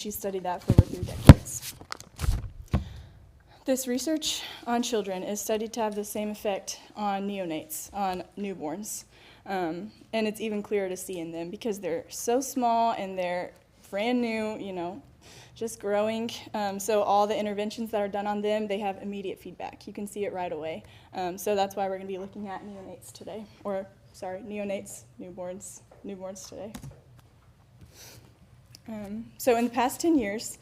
she studied that for over 3 decades. This research on children is studied to have the same effect on neonates, on newborns. And it's even clearer to see in them because they're so small and they're brand new, just growing. So all the interventions that are done on them, they have immediate feedback. You can see it right away. So that's why we're going to be looking at neonates today. Neonates, newborns today. So in the past 10 years,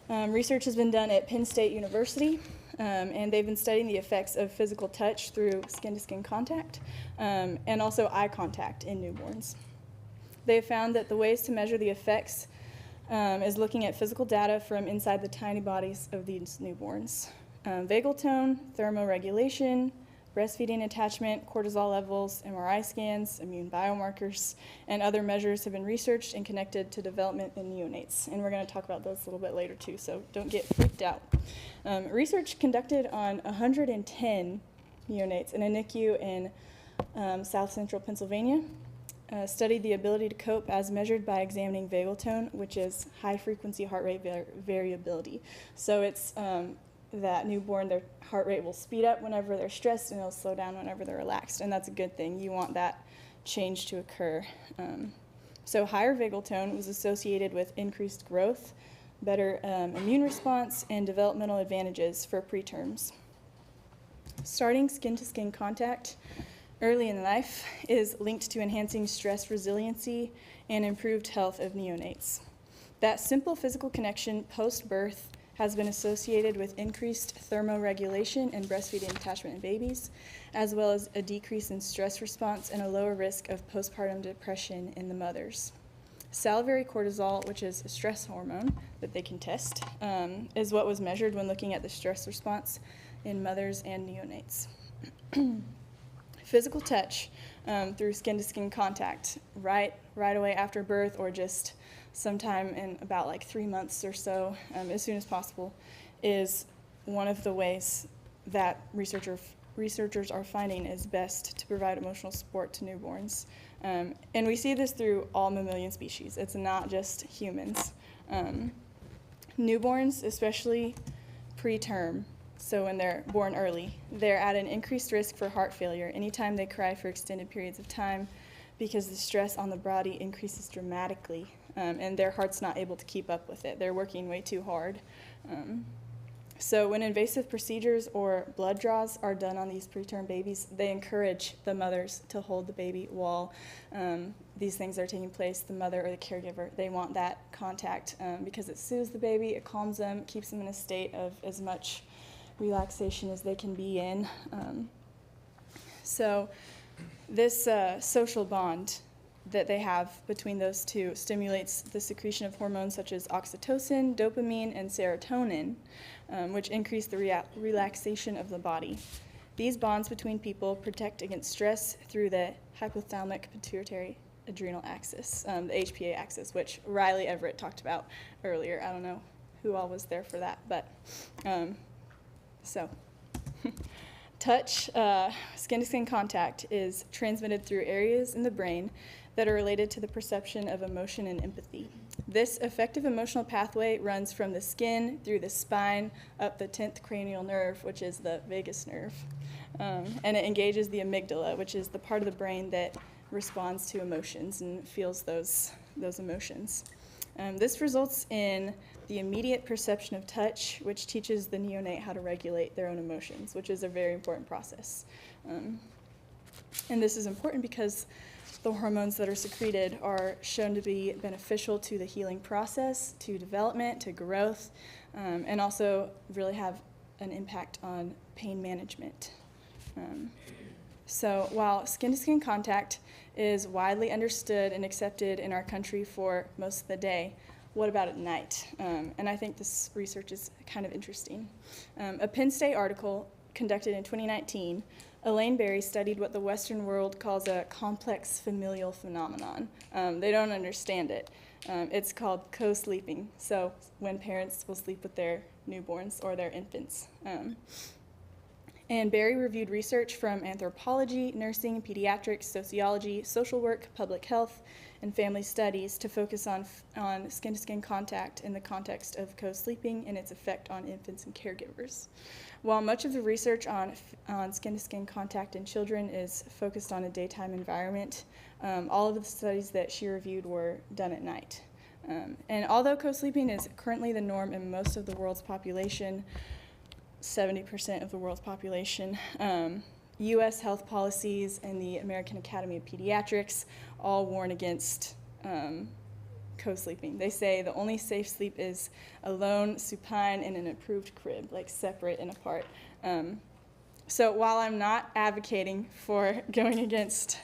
research has been done at Penn State University, and they've been studying the effects of physical touch through skin-to-skin contact and also eye contact in newborns. They have found that the ways to measure the effects is looking at physical data from inside the tiny bodies of these newborns. Vagal tone, thermoregulation, breastfeeding attachment, cortisol levels, MRI scans, immune biomarkers, and other measures have been researched and connected to development in neonates. And we're going to talk about those a little bit later too, so don't get freaked out. Research conducted on 110 neonates in a NICU in South Central Pennsylvania studied the ability to cope as measured by examining vagal tone, which is high-frequency heart rate variability. So it's that newborn, their heart rate will speed up whenever they're stressed and it'll slow down whenever they're relaxed, and that's a good thing. You want that change to occur. So higher vagal tone was associated with increased growth, better immune response, and developmental advantages for preterms. Starting skin-to-skin contact early in life is linked to enhancing stress resiliency and improved health of neonates. That simple physical connection post-birth has been associated with increased thermoregulation and breastfeeding attachment in babies, as well as a decrease in stress response and a lower risk of postpartum depression in the mothers. Salivary cortisol, which is a stress hormone that they can test, is what was measured when looking at the stress response in mothers and neonates. Physical touch through skin-to-skin contact right away after birth or just sometime in about like 3 months or so, as soon as possible, is one of the ways that researchers are finding is best to provide emotional support to newborns. And we see this through all mammalian species. It's not just humans. Newborns, especially preterm, so when they're born early, they're at an increased risk for heart failure anytime they cry for extended periods of time because the stress on the body increases dramatically. And their heart's not able to keep up with it. They're working way too hard. So when invasive procedures or blood draws are done on these preterm babies, they encourage the mothers to hold the baby while these things are taking place. The mother or the caregiver, they want that contact because it soothes the baby, it calms them, keeps them in a state of as much relaxation as they can be in. So this social bond that they have between those two stimulates the secretion of hormones such as oxytocin, dopamine, and serotonin, which increase the relaxation of the body. These bonds between people protect against stress through the hypothalamic pituitary adrenal axis, the HPA axis, which Riley Everett talked about earlier. I don't know who all was there for that, but touch, skin-to-skin contact is transmitted through areas in the brain that are related to the perception of emotion and empathy. This effective emotional pathway runs from the skin through the spine up the 10th cranial nerve, which is the vagus nerve, and it engages the amygdala, which is the part of the brain that responds to emotions and feels those emotions. This results in the immediate perception of touch, which teaches the neonate how to regulate their own emotions, which is a very important process. And this is important because the hormones that are secreted are shown to be beneficial to the healing process, to development, to growth, and also really have an impact on pain management. So while skin-to-skin contact is widely understood and accepted in our country for most of the day, what about at night? And I think this research is kind of interesting. A Penn State article conducted in 2019, Elaine Berry studied what the Western world calls a complex familial phenomenon. They don't understand it. It's called co-sleeping, so when parents will sleep with their newborns or their infants. And Barry reviewed research from anthropology, nursing, pediatrics, sociology, social work, public health, and family studies to focus on skin-to-skin contact in the context of co-sleeping and its effect on infants and caregivers. While much of the research on skin-to-skin contact in children is focused on a daytime environment, all of the studies that she reviewed were done at night. And although co-sleeping is currently the norm in most of the world's population, 70% of the world's population, U.S. health policies and the American Academy of Pediatrics all warn against co-sleeping. They say the only safe sleep is alone, supine, in an approved crib, like separate and apart. So while I'm not advocating for going against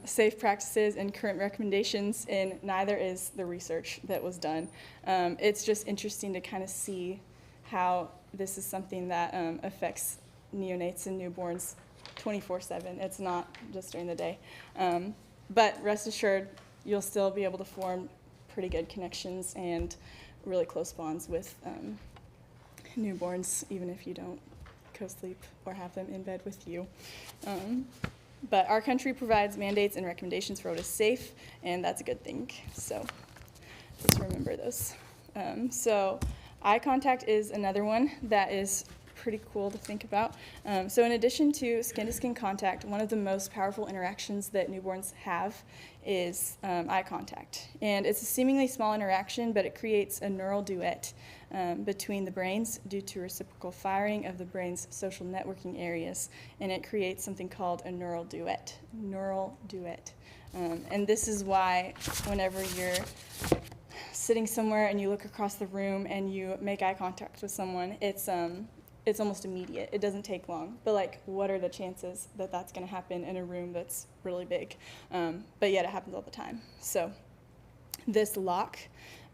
safe practices and current recommendations, and neither is the research that was done, it's just interesting to kind of see how this is something that affects neonates and newborns 24/7. It's not just during the day. But rest assured, you'll still be able to form pretty good connections and really close bonds with newborns, even if you don't co-sleep or have them in bed with you. But our country provides mandates and recommendations for what is safe, and that's a good thing. So just remember those. So eye contact is another one that is pretty cool to think about. So in addition to skin-to-skin contact, one of the most powerful interactions that newborns have is eye contact. And it's a seemingly small interaction, but it creates a neural duet between the brains due to reciprocal firing of the brain's social networking areas, and it creates something called a neural duet. And this is why whenever you're sitting somewhere and you look across the room and you make eye contact with someone, it's almost immediate. It doesn't take long. But like, what are the chances that that's going to happen in a room that's really big? But yet it happens all the time. So this lock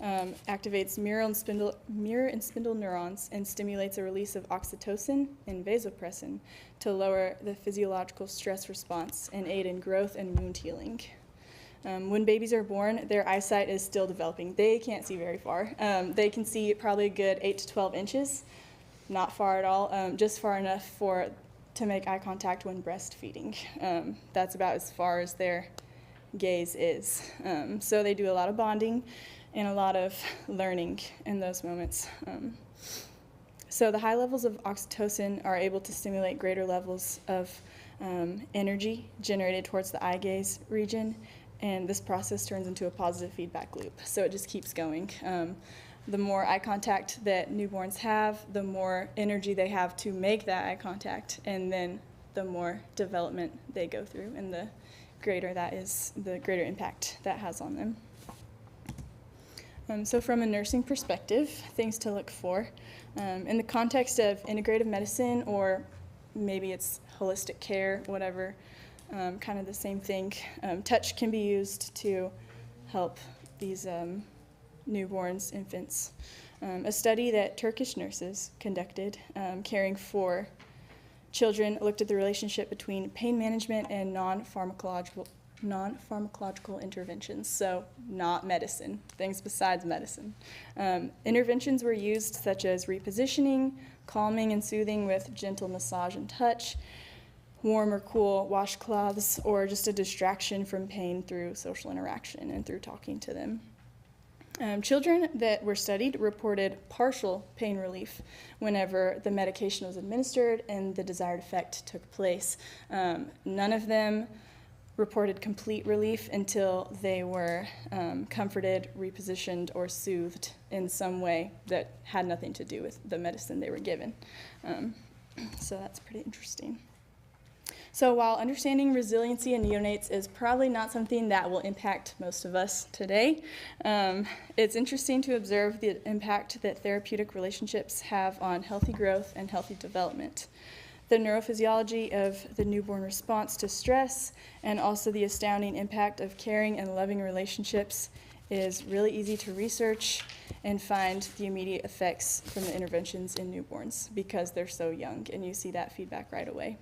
activates mirror and spindle neurons and stimulates a release of oxytocin and vasopressin to lower the physiological stress response and aid in growth and wound healing. When babies are born, their eyesight is still developing. They can't see very far. They can see probably a good 8 to 12 inches, not far at all, just far enough to make eye contact when breastfeeding. That's about as far as their gaze is. So they do a lot of bonding and a lot of learning in those moments. So the high levels of oxytocin are able to stimulate greater levels of energy generated towards the eye gaze region, and this process turns into a positive feedback loop. So it just keeps going. The more eye contact that newborns have, the more energy they have to make that eye contact, and then the more development they go through, and the greater that is, the greater impact that has on them. So from a nursing perspective, things to look for. In the context of integrative medicine, or maybe it's holistic care, whatever, kind of the same thing, touch can be used to help these newborns, infants. A study that Turkish nurses conducted caring for children looked at the relationship between pain management and non-pharmacological interventions, so not medicine, things besides medicine. Interventions were used such as repositioning, calming and soothing with gentle massage and touch, warm or cool washcloths, or just a distraction from pain through social interaction and through talking to them. Children that were studied reported partial pain relief whenever the medication was administered and the desired effect took place. None of them reported complete relief until they were comforted, repositioned, or soothed in some way that had nothing to do with the medicine they were given. So that's pretty interesting. So while understanding resiliency in neonates is probably not something that will impact most of us today, it's interesting to observe the impact that therapeutic relationships have on healthy growth and healthy development. The neurophysiology of the newborn response to stress, and also the astounding impact of caring and loving relationships, is really easy to research and find the immediate effects from the interventions in newborns because they're so young, and you see that feedback right away.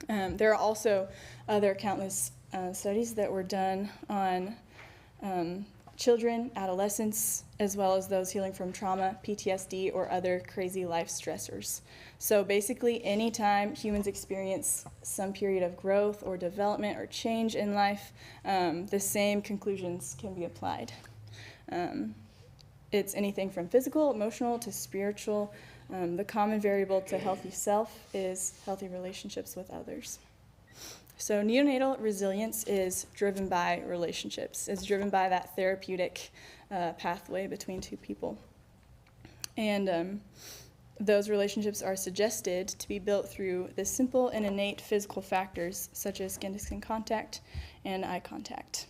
There are also other countless studies that were done on children, adolescents, as well as those healing from trauma, PTSD, or other crazy life stressors. So basically, anytime humans experience some period of growth or development or change in life, the same conclusions can be applied. It's anything from physical, emotional, to spiritual. The common variable to healthy self is healthy relationships with others. So neonatal resilience is driven by relationships. It's driven by that therapeutic pathway between two people. And those relationships are suggested to be built through the simple and innate physical factors such as skin-to-skin contact and eye contact.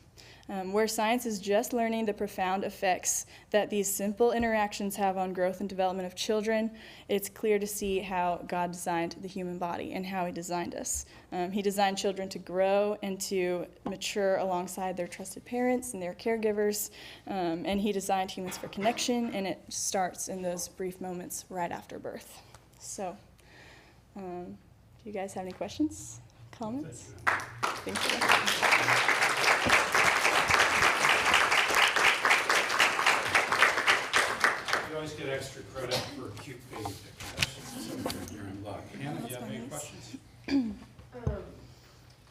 Where science is just learning the profound effects that these simple interactions have on growth and development of children, it's clear to see how God designed the human body and how he designed us. He designed children to grow and to mature alongside their trusted parents and their caregivers, and he designed humans for connection, and it starts in those brief moments right after birth. So, do you guys have any questions, comments? Thank you. You always get extra credit for cute baby pictures. So you're in luck. Hannah, do you have any questions?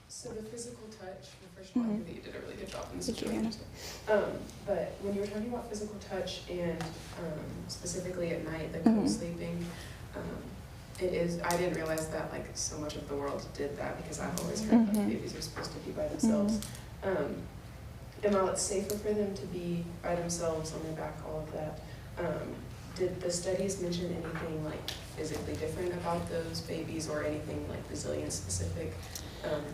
So the physical touch, well, first of all, I think that you did a really good job in this situation. But when you were talking about physical touch and specifically at night, the co-sleeping, I didn't realize that like so much of the world did that, because I've always heard that babies are supposed to be by themselves. And while it's safer for them to be by themselves on their back, all of that, did the studies mention anything like physically different about those babies, or anything like resilience specific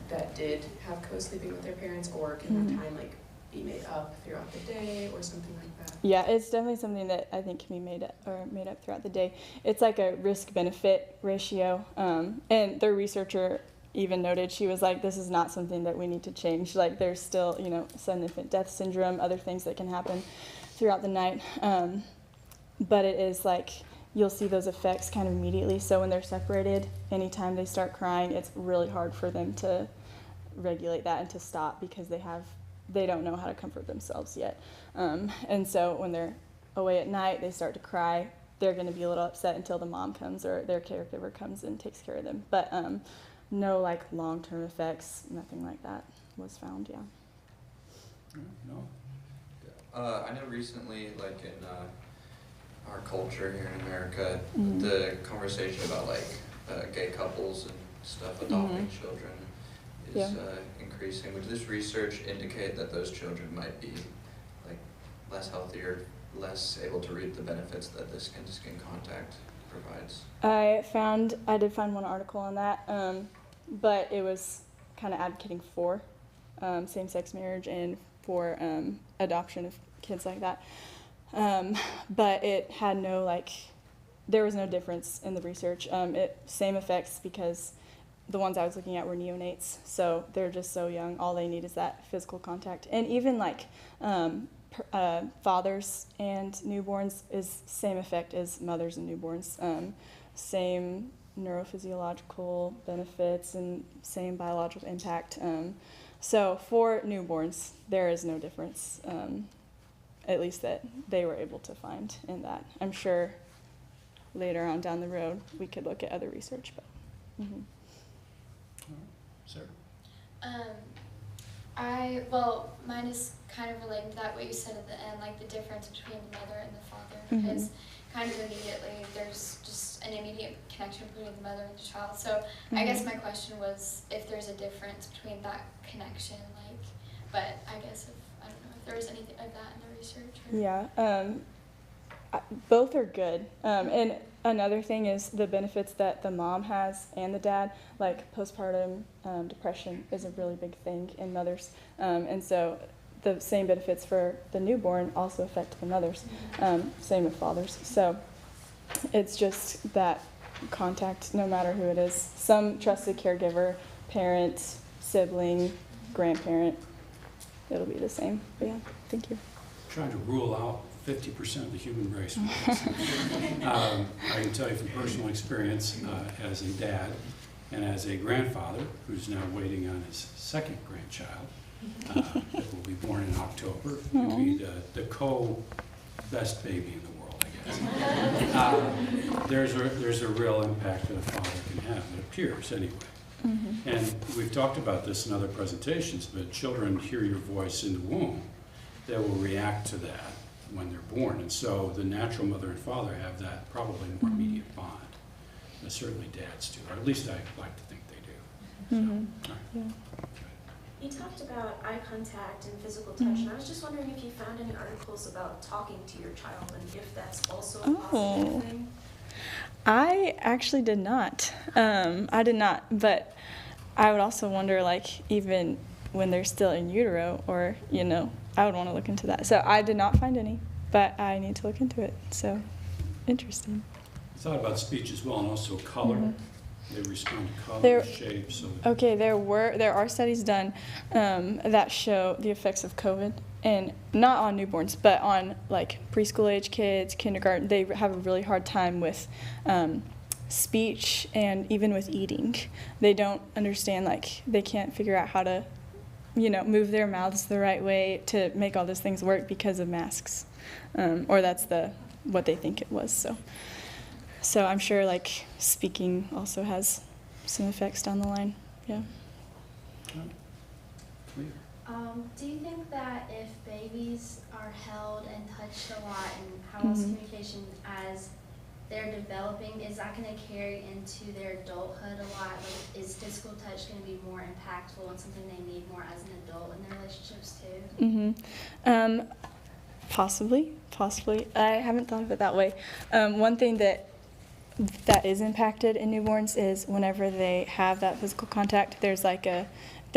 that did have co-sleeping with their parents, or can the time like be made up throughout the day or something like that? Yeah, it's definitely something that I think can be made up throughout the day. It's like a risk-benefit ratio, and the researcher even noted, she was like, this is not something that we need to change. Like, there's still, sudden infant death syndrome, other things that can happen throughout the night. But it is like, you'll see those effects kind of immediately. So when they're separated, anytime they start crying, it's really hard for them to regulate that and to stop, because they don't know how to comfort themselves yet. And so when they're away at night, they start to cry. They're going to be a little upset until the mom comes or their caregiver comes and takes care of them. But no like long-term effects, nothing like that was found, yeah. No? I know recently, like in our culture here in America, the conversation about like gay couples and stuff adopting children is increasing. Would this research indicate that those children might be like less healthy or less able to reap the benefits that the skin-to-skin contact provides? I did find one article on that, but it was kind of advocating for same-sex marriage and for adoption of kids like that. But it had there was no difference in the research. Same effects, because the ones I was looking at were neonates, so they're just so young. All they need is that physical contact. And even fathers and newborns is same effect as mothers and newborns. Same neurophysiological benefits and same biological impact. So for newborns, there is no difference, at least that they were able to find in that. I'm sure later on down the road we could look at other research, but. Sarah? Mine is kind of related to that, what you said at the end, like the difference between the mother and the father, because kind of immediately there's just an immediate connection between the mother and the child. So I guess my question was if there's a difference between that connection, but I guess I don't know if there was anything like that in the research. Yeah, both are good. And another thing is the benefits that the mom has and the dad, like postpartum depression is a really big thing in mothers. And so the same benefits for the newborn also affect the mothers, same with fathers. So it's just that contact, no matter who it is, some trusted caregiver, parent, sibling, grandparent, it'll be the same. But yeah, thank you. Trying to rule out 50% of the human race. I can tell you from personal experience as a dad and as a grandfather who's now waiting on his second grandchild, that will be born in October. He'll be the co-best baby in the world, I guess. There's a real impact that a father can have, it appears anyway. And we've talked about this in other presentations, but children hear your voice in the womb. They will react to that when they're born. And so the natural mother and father have that probably more immediate bond. And certainly dads do, or at least I like to think they do. So, all right. You talked about eye contact and physical touch, and I was just wondering if you found any articles about talking to your child and if that's also a positive thing. I actually did not. I did not, but I would also wonder, like, even when they're still in utero, or, you know, I would want to look into that. So I did not find any, but I need to look into it. So, interesting. I thought about speech as well, and also color. They respond to color, There- shape, so. Okay, there are studies done that show the effects of COVID, and not on newborns, but on like preschool age kids, kindergarten. They have a really hard time with speech and even with eating. They don't understand, like, they can't figure out how to, you know, move their mouths the right way to make all those things work because of masks, or that's what they think it was. So I'm sure, like, speaking also has some effects down the line. Yeah. Do you think that if babies are held and touched a lot and have lost communication as they're developing, is that going to carry into their adulthood a lot? Like, is physical touch going to be more impactful and something they need more as an adult in their relationships too? Possibly. I haven't thought of it that way. One thing that is impacted in newborns is whenever they have that physical contact, they're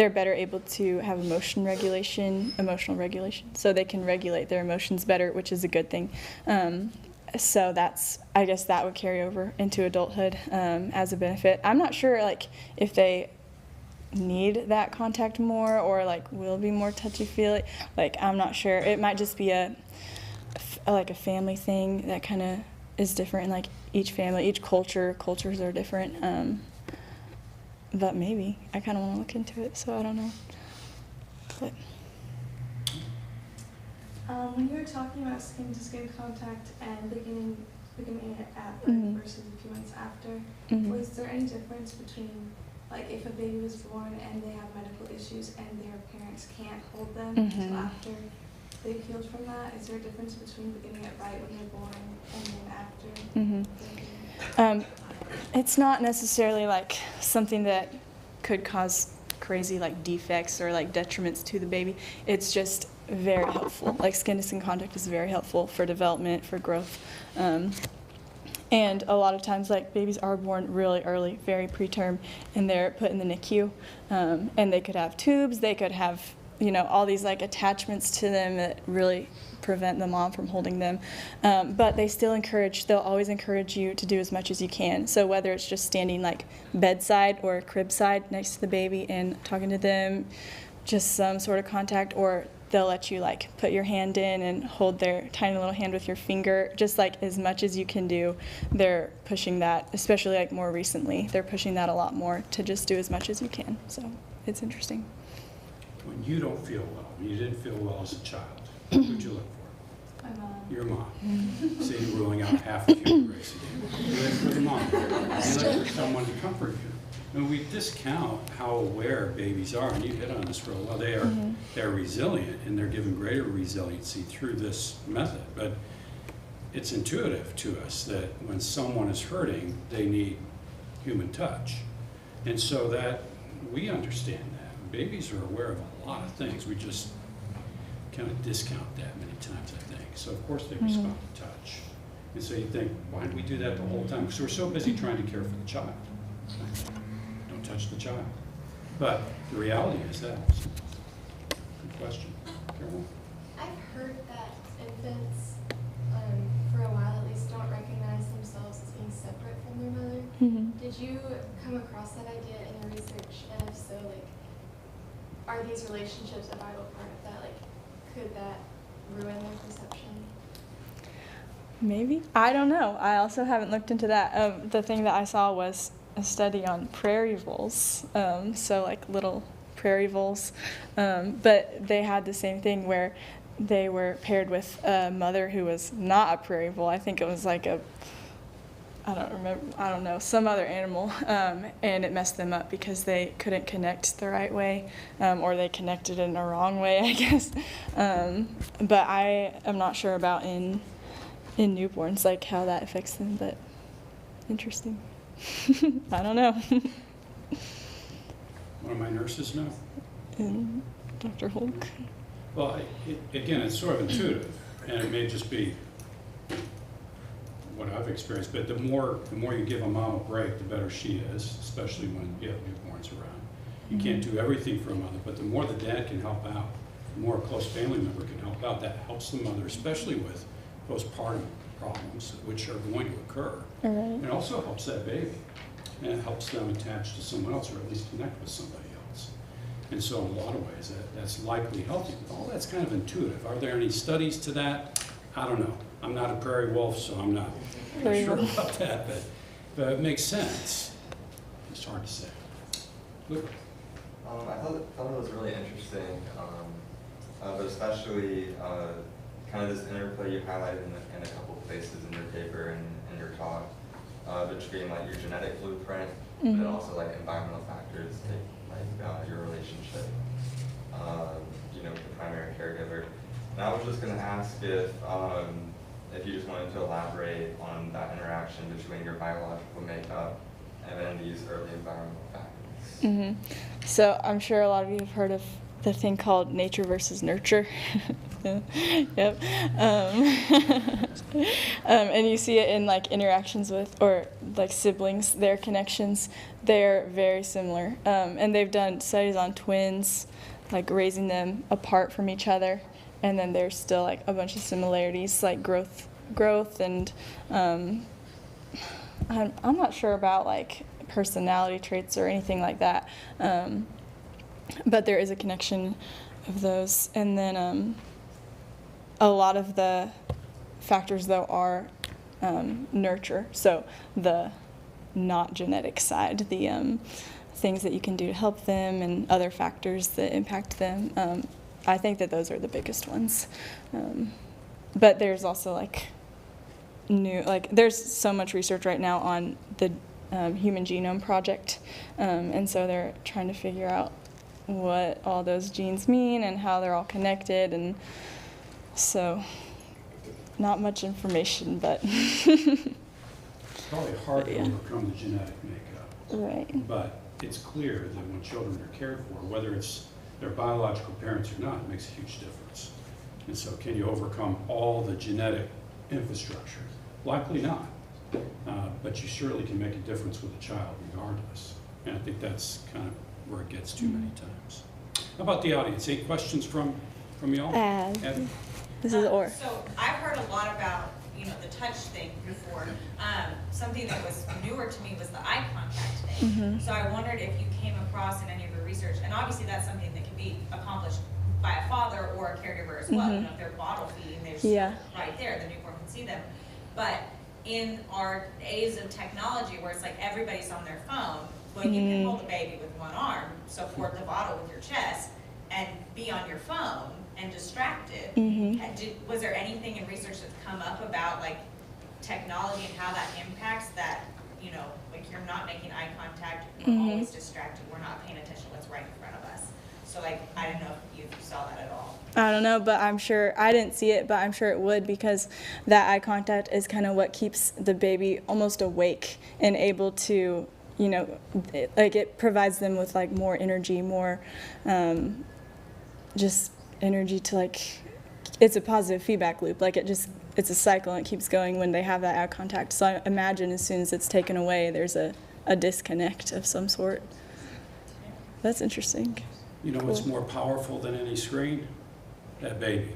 better able to have emotional regulation, so they can regulate their emotions better, which is a good thing. So I guess that would carry over into adulthood as a benefit. I'm not sure, like, if they need that contact more, or like will be more touchy-feely. Like, I'm not sure. It might just be a family thing that kind of is different in, like, each family, each cultures are different. But maybe I kind of want to look into it, so I don't know. But when you were talking about skin-to-skin contact and beginning it at birth versus a few months after, was there any difference between, like, if a baby was born and they have medical issues and their parents can't hold them until after they've healed from that? Is there a difference between beginning it right when they're born and then after? It's not necessarily, like, something that could cause crazy, like, defects or, like, detriments to the baby. It's just very helpful. Like, skin-to-skin contact is very helpful for development, for growth. And a lot of times, like, babies are born really early, very preterm, and they're put in the NICU. And they could have tubes, they could have, you know, all these, like, attachments to them that really prevent the mom from holding them. But they'll always encourage you to do as much as you can. So whether it's just standing, like, bedside or cribside next to the baby and talking to them, just some sort of contact, or they'll let you, like, put your hand in and hold their tiny little hand with your finger, just, like, as much as you can do. They're pushing that, especially, like, more recently, they're pushing that a lot more, to just do as much as you can. So it's interesting. When you don't feel well, when you didn't feel well as a child, who'd you look for? My mom. Your mom. See, you're ruling out half of human race again. You look for the mom. You look for someone to comfort you. And we discount how aware babies are, and you hit on this real well. They're resilient, and they're given greater resiliency through this method. But it's intuitive to us that when someone is hurting, they need human touch. And so that we understand that. Babies are aware of a lot of things. We just kind of discount that many times, I think. So of course they respond to touch. And so you think, why do we do that the whole time? Because we're so busy trying to care for the child. Don't touch the child. But the reality is that. Good question. Carol? I've heard that infants, for a while at least, don't recognize themselves as being separate from their mother. Did you come across that idea in your research? And if so, like, are these relationships a vital part of that? Like, could that ruin their perception? Maybe. I don't know. I also haven't looked into that. The thing that I saw was a study on prairie voles. So, like, little prairie voles. But they had the same thing where they were paired with a mother who was not a prairie vole. I think it was like I don't know, some other animal, and it messed them up because they couldn't connect the right way, or they connected in a wrong way, I guess. But I am not sure about in newborns, like how that affects them, but interesting. I don't know. One of my nurses know. And Dr. Hulk. Well, again, it's sort of intuitive, and it may just be what I've experienced, but the more you give a mom a break, the better she is, especially when you have newborns around. You can't do everything for a mother, but the more the dad can help out, the more a close family member can help out, that helps the mother, especially with postpartum problems, which are going to occur. All right. It also helps that baby, and it helps them attach to someone else, or at least connect with somebody else. And so in a lot of ways, that's likely healthy. But all that's kind of intuitive. Are there any studies to that? I don't know. I'm not a prairie wolf, so I'm not sure about that, but it makes sense. It's hard to say. Luke? I thought it was really interesting, but especially kind of this interplay you highlighted in a couple places in your paper and your talk, between like your genetic blueprint, but also like environmental factors, like your relationship, with the primary caregiver. And I was just going to ask if you just wanted to elaborate on that interaction between your biological makeup and then these early environmental factors. So I'm sure a lot of you have heard of the thing called nature versus nurture. Yep. And you see it in like interactions with, or like siblings, their connections, they're very similar. And they've done studies on twins, like raising them apart from each other. And then there's still like a bunch of similarities, like growth, and I'm not sure about like personality traits or anything like that, but there is a connection of those. And then a lot of the factors though are nurture, so the not genetic side, the things that you can do to help them and other factors that impact them. I think that those are the biggest ones. But there's also like there's so much research right now on the Human Genome Project. And so they're trying to figure out what all those genes mean and how they're all connected. And so not much information, but. It's probably hard to overcome the genetic makeup. Right. But it's clear that when children are cared for, whether it's their biological parents or not, it makes a huge difference. And so can you overcome all the genetic infrastructure? Likely not. But you surely can make a difference with a child regardless. And I think that's kind of where it gets to many times. How about the audience? Any questions from y'all? Ed? This is Or. So I've heard a lot about, the touch thing before. Something that was newer to me was the eye contact thing. So I wondered if you came across in any of your research, and obviously that's something that can be accomplished by a father or a caregiver as well. If they're bottle feeding, they're right there, the newborn can see them. But in our age of technology where it's like everybody's on their phone, when you can hold a baby with one arm, support the bottle with your chest, and be on your phone and distracted. Was there anything in research that's come up about like technology and how that impacts that, like you're not making eye contact, we're always distracted, we're not paying attention to what's right in front of us. So like, I don't know if you saw that at all. I don't know, but I'm sure, I didn't see it, but I'm sure it would, because that eye contact is kind of what keeps the baby almost awake and able to, it provides them with like more energy, more just energy to like, it's a positive feedback loop. Like it's a cycle and it keeps going when they have that eye contact. So I imagine as soon as it's taken away, there's a disconnect of some sort. That's interesting. What's more powerful than any screen? That baby.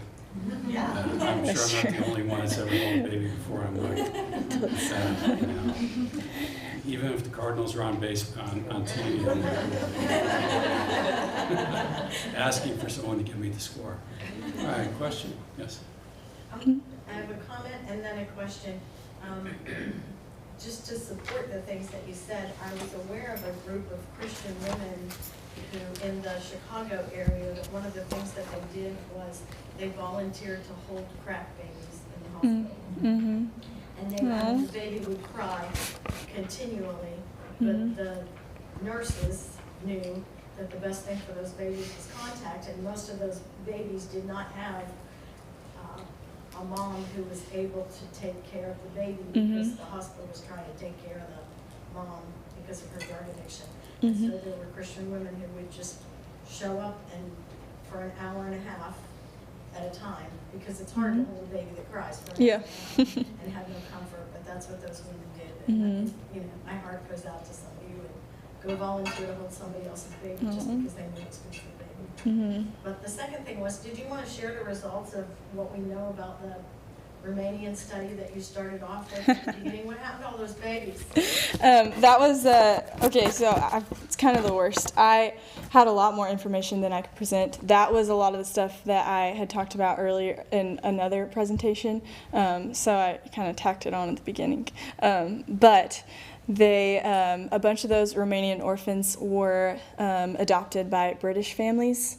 Yeah. I'm sure I'm not the only one that's ever held a baby before. I'm like, even if the Cardinals are on base on TV, I'm asking for someone to give me the score. All right, question? Yes. I have a comment and then a question. Just to support the things that you said, I was aware of a group of Christian women who, in the Chicago area, that one of the things that they did was they volunteered to hold crack babies in the hospital. Mm-hmm. And the baby would cry continually, but the nurses knew that the best thing for those babies was contact, and most of those babies did not have a mom who was able to take care of the baby because the hospital was trying to take care of the mom because of her drug addiction. And so there were Christian women who would just show up and for an hour and a half at a time, because it's hard to hold a baby that cries for an hour and have no comfort, but that's what those women did. And you know, my heart goes out to somebody who would go volunteer to hold somebody else's baby just because they knew it was good for the baby. But the second thing was, did you want to share the results of what we know about the Romanian study that you started off with at the beginning? What happened to all those babies? That was, okay, so it's kind of the worst. I had a lot more information than I could present. That was a lot of the stuff that I had talked about earlier in another presentation, so I kind of tacked it on at the beginning. But they, a bunch of those Romanian orphans were adopted by British families.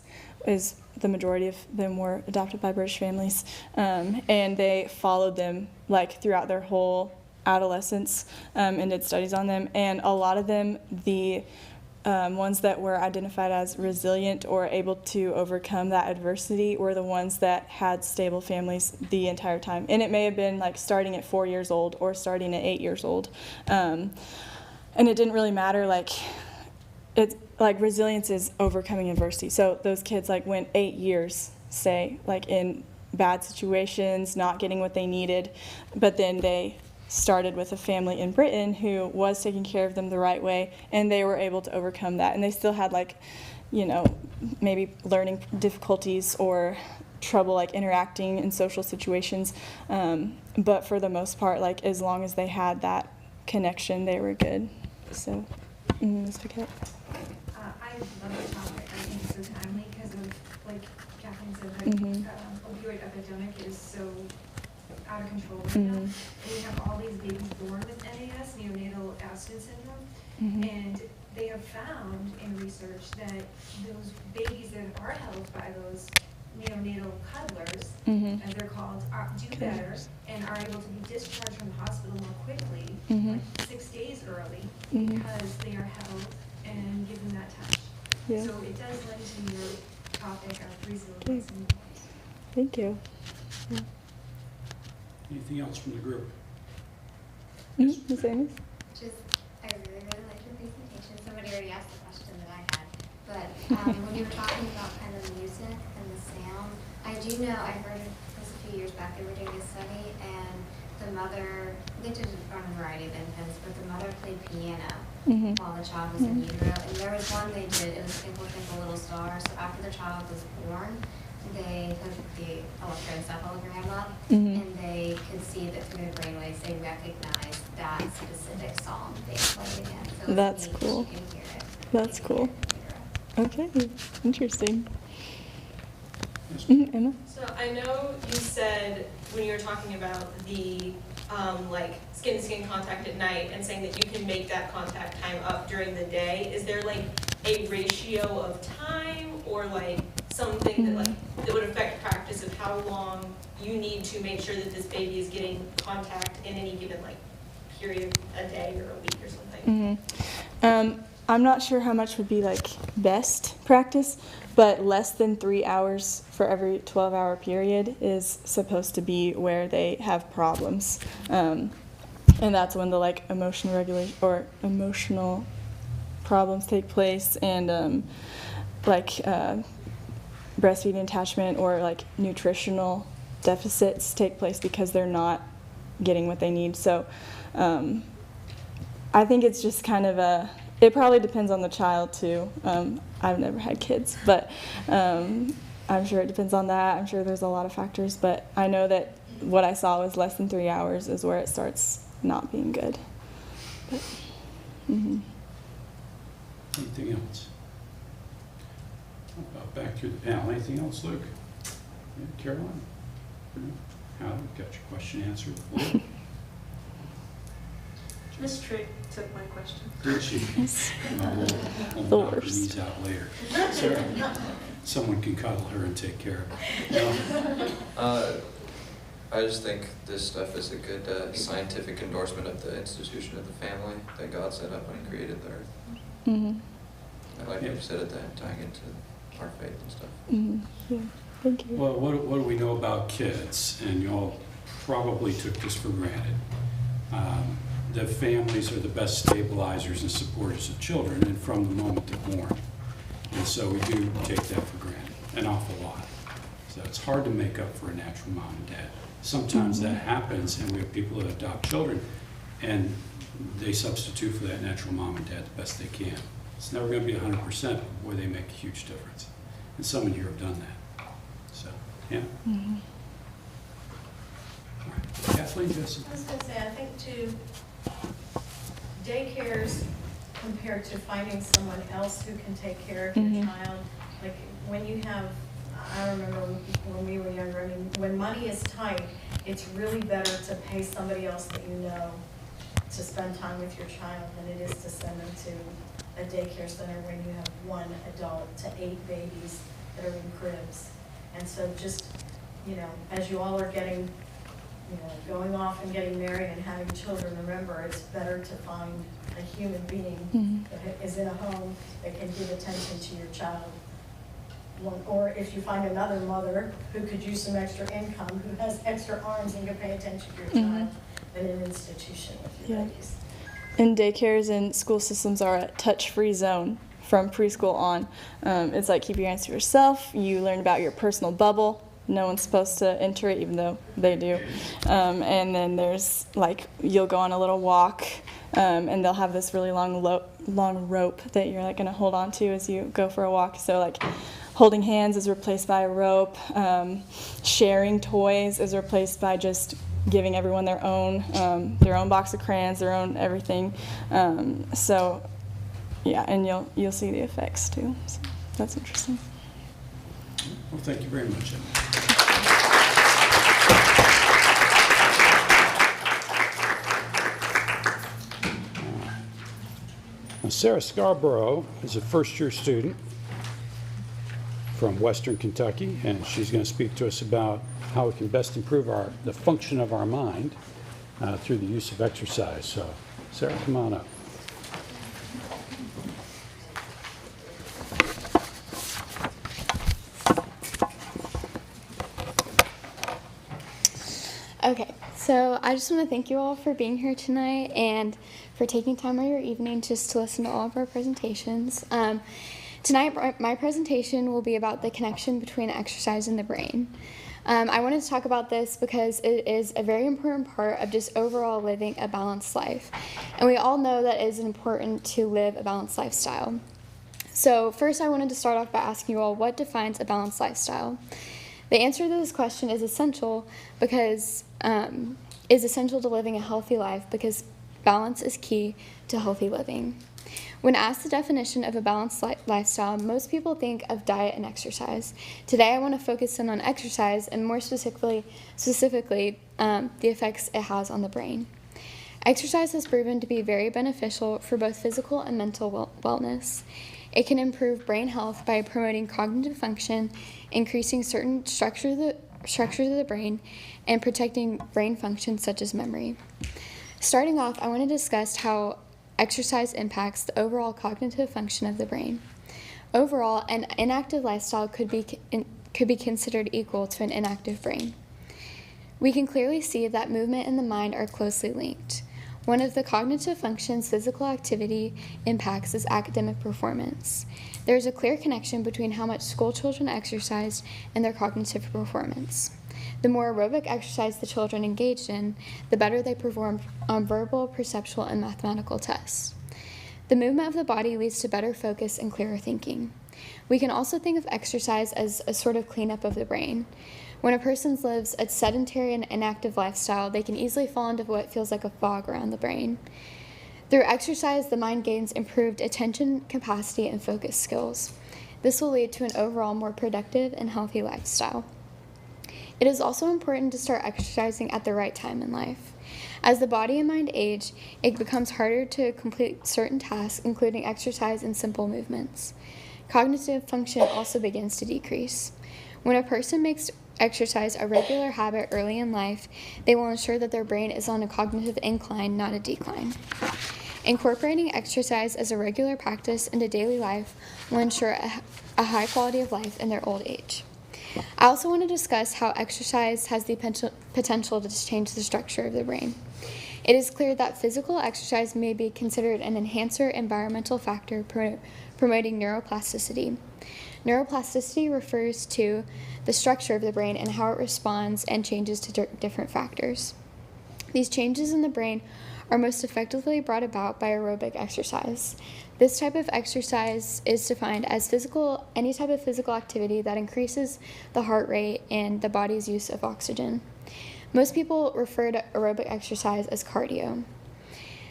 The majority of them were adopted by British families, and they followed them like throughout their whole adolescence and did studies on them. And a lot of them, the ones that were identified as resilient or able to overcome that adversity, were the ones that had stable families the entire time. And it may have been like starting at 4 years old or starting at 8 years old, and it didn't really matter. Like resilience is overcoming adversity. So those kids like went 8 years, say, like in bad situations, not getting what they needed, but then they started with a family in Britain who was taking care of them the right way, and they were able to overcome that. And they still had like, you know, maybe learning difficulties or trouble like interacting in social situations, but for the most part, like as long as they had that connection, they were good. So, let's pick it up. I love the topic. I think it's so timely because of, like Kathleen said, the opioid epidemic is so out of control right now. And we have all these babies born with NAS, neonatal abstinence syndrome, and they have found in research that those babies that are held by those neonatal cuddlers, as they're called, do better and are able to be discharged from the hospital more quickly, like 6 days early, because they are held and given that touch. Yeah. So it does lend to your topic of resilience. Thank you. Yeah. Anything else from the group? Ms. Amos? I really liked your presentation. Somebody already asked the question that I had. But when you were talking about kind of the music and the sound, I do know, I heard this a few years back, they were doing a study, and the mother, they did it on a variety of infants, but the mother played piano while the child was in utero. And there was one they did, it was Twinkle Twinkle Little Star. So after the child was born, they hooked the electroencephalogram up, and they could see that through the brainwaves they recognized that specific song they played again. So that's neat. cool. You can hear it. That's cool. Okay, interesting. Emma? So I know you said when you were talking about the like skin-to-skin contact at night and saying that you can make that contact time up during the day. Is there like a ratio of time or like something that like that would affect practice of how long you need to make sure that this baby is getting contact in any given like period, a day or a week or something? I'm not sure how much would be like best practice, but less than 3 hours for every 12-hour period is supposed to be where they have problems. And that's when the like emotion regulation or emotional problems take place, and breastfeeding attachment or like nutritional deficits take place because they're not getting what they need. So I think it's just kind of it probably depends on the child too. I've never had kids, but I'm sure it depends on that. I'm sure there's a lot of factors, but I know that what I saw was less than 3 hours is where it starts not being good. But, Anything else? Back through the panel. Anything else, Luke? Yeah, Caroline? Howard, got your question answered. Miss Trick took my question. Did she? Yes. We'll The knock her worst. knees out later. Sarah, someone can cuddle her and take care of her. No? I just think this stuff is a good scientific endorsement of the institution of the family that God set up when He created the earth. Mm-hmm. I like what you said at that, tying into our faith and stuff. Mm-hmm. Yeah. Thank you. Well, what do we know about kids? And you all probably took this for granted. That families are the best stabilizers and supporters of children, and from the moment they're born. And so we do take that for granted, an awful lot. So it's hard to make up for a natural mom and dad. Sometimes that happens, and we have people that adopt children, and they substitute for that natural mom and dad the best they can. It's never going to be 100%, but boy, they make a huge difference. And some in here have done that. So, yeah. Mm-hmm. All right. Kathleen, Jesse. I was going to say, I think too, daycares compared to finding someone else who can take care of your child, like when you have, I remember when we were younger, I mean, when money is tight, it's really better to pay somebody else that you know to spend time with your child than it is to send them to a daycare center when you have 1 adult to 8 babies that are in cribs. And so just, you know, as you all are getting, you know, going off and getting married and having children, remember it's better to find a human being that is in a home that can give attention to your child. Or if you find another mother who could use some extra income, who has extra arms and can pay attention to your child, than an institution with your babies. And daycares and school systems are a touch-free zone from preschool on. It's like keep your hands to yourself. You learn about your personal bubble. No one's supposed to enter it, even though they do. And then there's like, you'll go on a little walk, and they'll have this really long rope that you're like gonna hold on to as you go for a walk. So like holding hands is replaced by a rope. Sharing toys is replaced by just giving everyone their own box of crayons, their own everything. So yeah, and you'll see the effects too. So that's interesting. Well, thank you very much, Emma. Now, Sarah Scarborough is a first-year student from Western Kentucky, and she's going to speak to us about how we can best improve the function of our mind through the use of exercise. So, Sarah, come on up. Okay, so I just want to thank you all for being here tonight and for taking time out of your evening just to listen to all of our presentations. Tonight, my presentation will be about the connection between exercise and the brain. I wanted to talk about this because it is a very important part of just overall living a balanced life. And we all know that it is important to live a balanced lifestyle. So first, I wanted to start off by asking you all, what defines a balanced lifestyle? The answer to this question is essential to living a healthy life because balance is key to healthy living. When asked the definition of a balanced lifestyle, most people think of diet and exercise. Today, I want to focus in on exercise and more specifically, the effects it has on the brain. Exercise has proven to be very beneficial for both physical and mental wellness. It can improve brain health by promoting cognitive function, increasing certain structures of the brain, and protecting brain functions such as memory. Starting off, I want to discuss how exercise impacts the overall cognitive function of the brain. Overall, an inactive lifestyle could be considered equal to an inactive brain. We can clearly see that movement and the mind are closely linked. One of the cognitive functions physical activity impacts is academic performance. There is a clear connection between how much school children exercise and their cognitive performance. The more aerobic exercise the children engaged in, the better they performed on verbal, perceptual, and mathematical tests. The movement of the body leads to better focus and clearer thinking. We can also think of exercise as a sort of cleanup of the brain. When a person lives a sedentary and inactive lifestyle, they can easily fall into what feels like a fog around the brain. Through exercise, the mind gains improved attention capacity and focus skills. This will lead to an overall more productive and healthy lifestyle. It is also important to start exercising at the right time in life. As the body and mind age, it becomes harder to complete certain tasks, including exercise and simple movements. Cognitive function also begins to decrease. When a person makes exercise a regular habit early in life, they will ensure that their brain is on a cognitive incline, not a decline. Incorporating exercise as a regular practice into daily life will ensure a high quality of life in their old age. I also want to discuss how exercise has the potential to change the structure of the brain. It is clear that physical exercise may be considered an enhancer environmental factor promoting neuroplasticity. Neuroplasticity refers to the structure of the brain and how it responds and changes to different factors. These changes in the brain are most effectively brought about by aerobic exercise. This type of exercise is defined as any type of physical activity that increases the heart rate and the body's use of oxygen. Most people refer to aerobic exercise as cardio.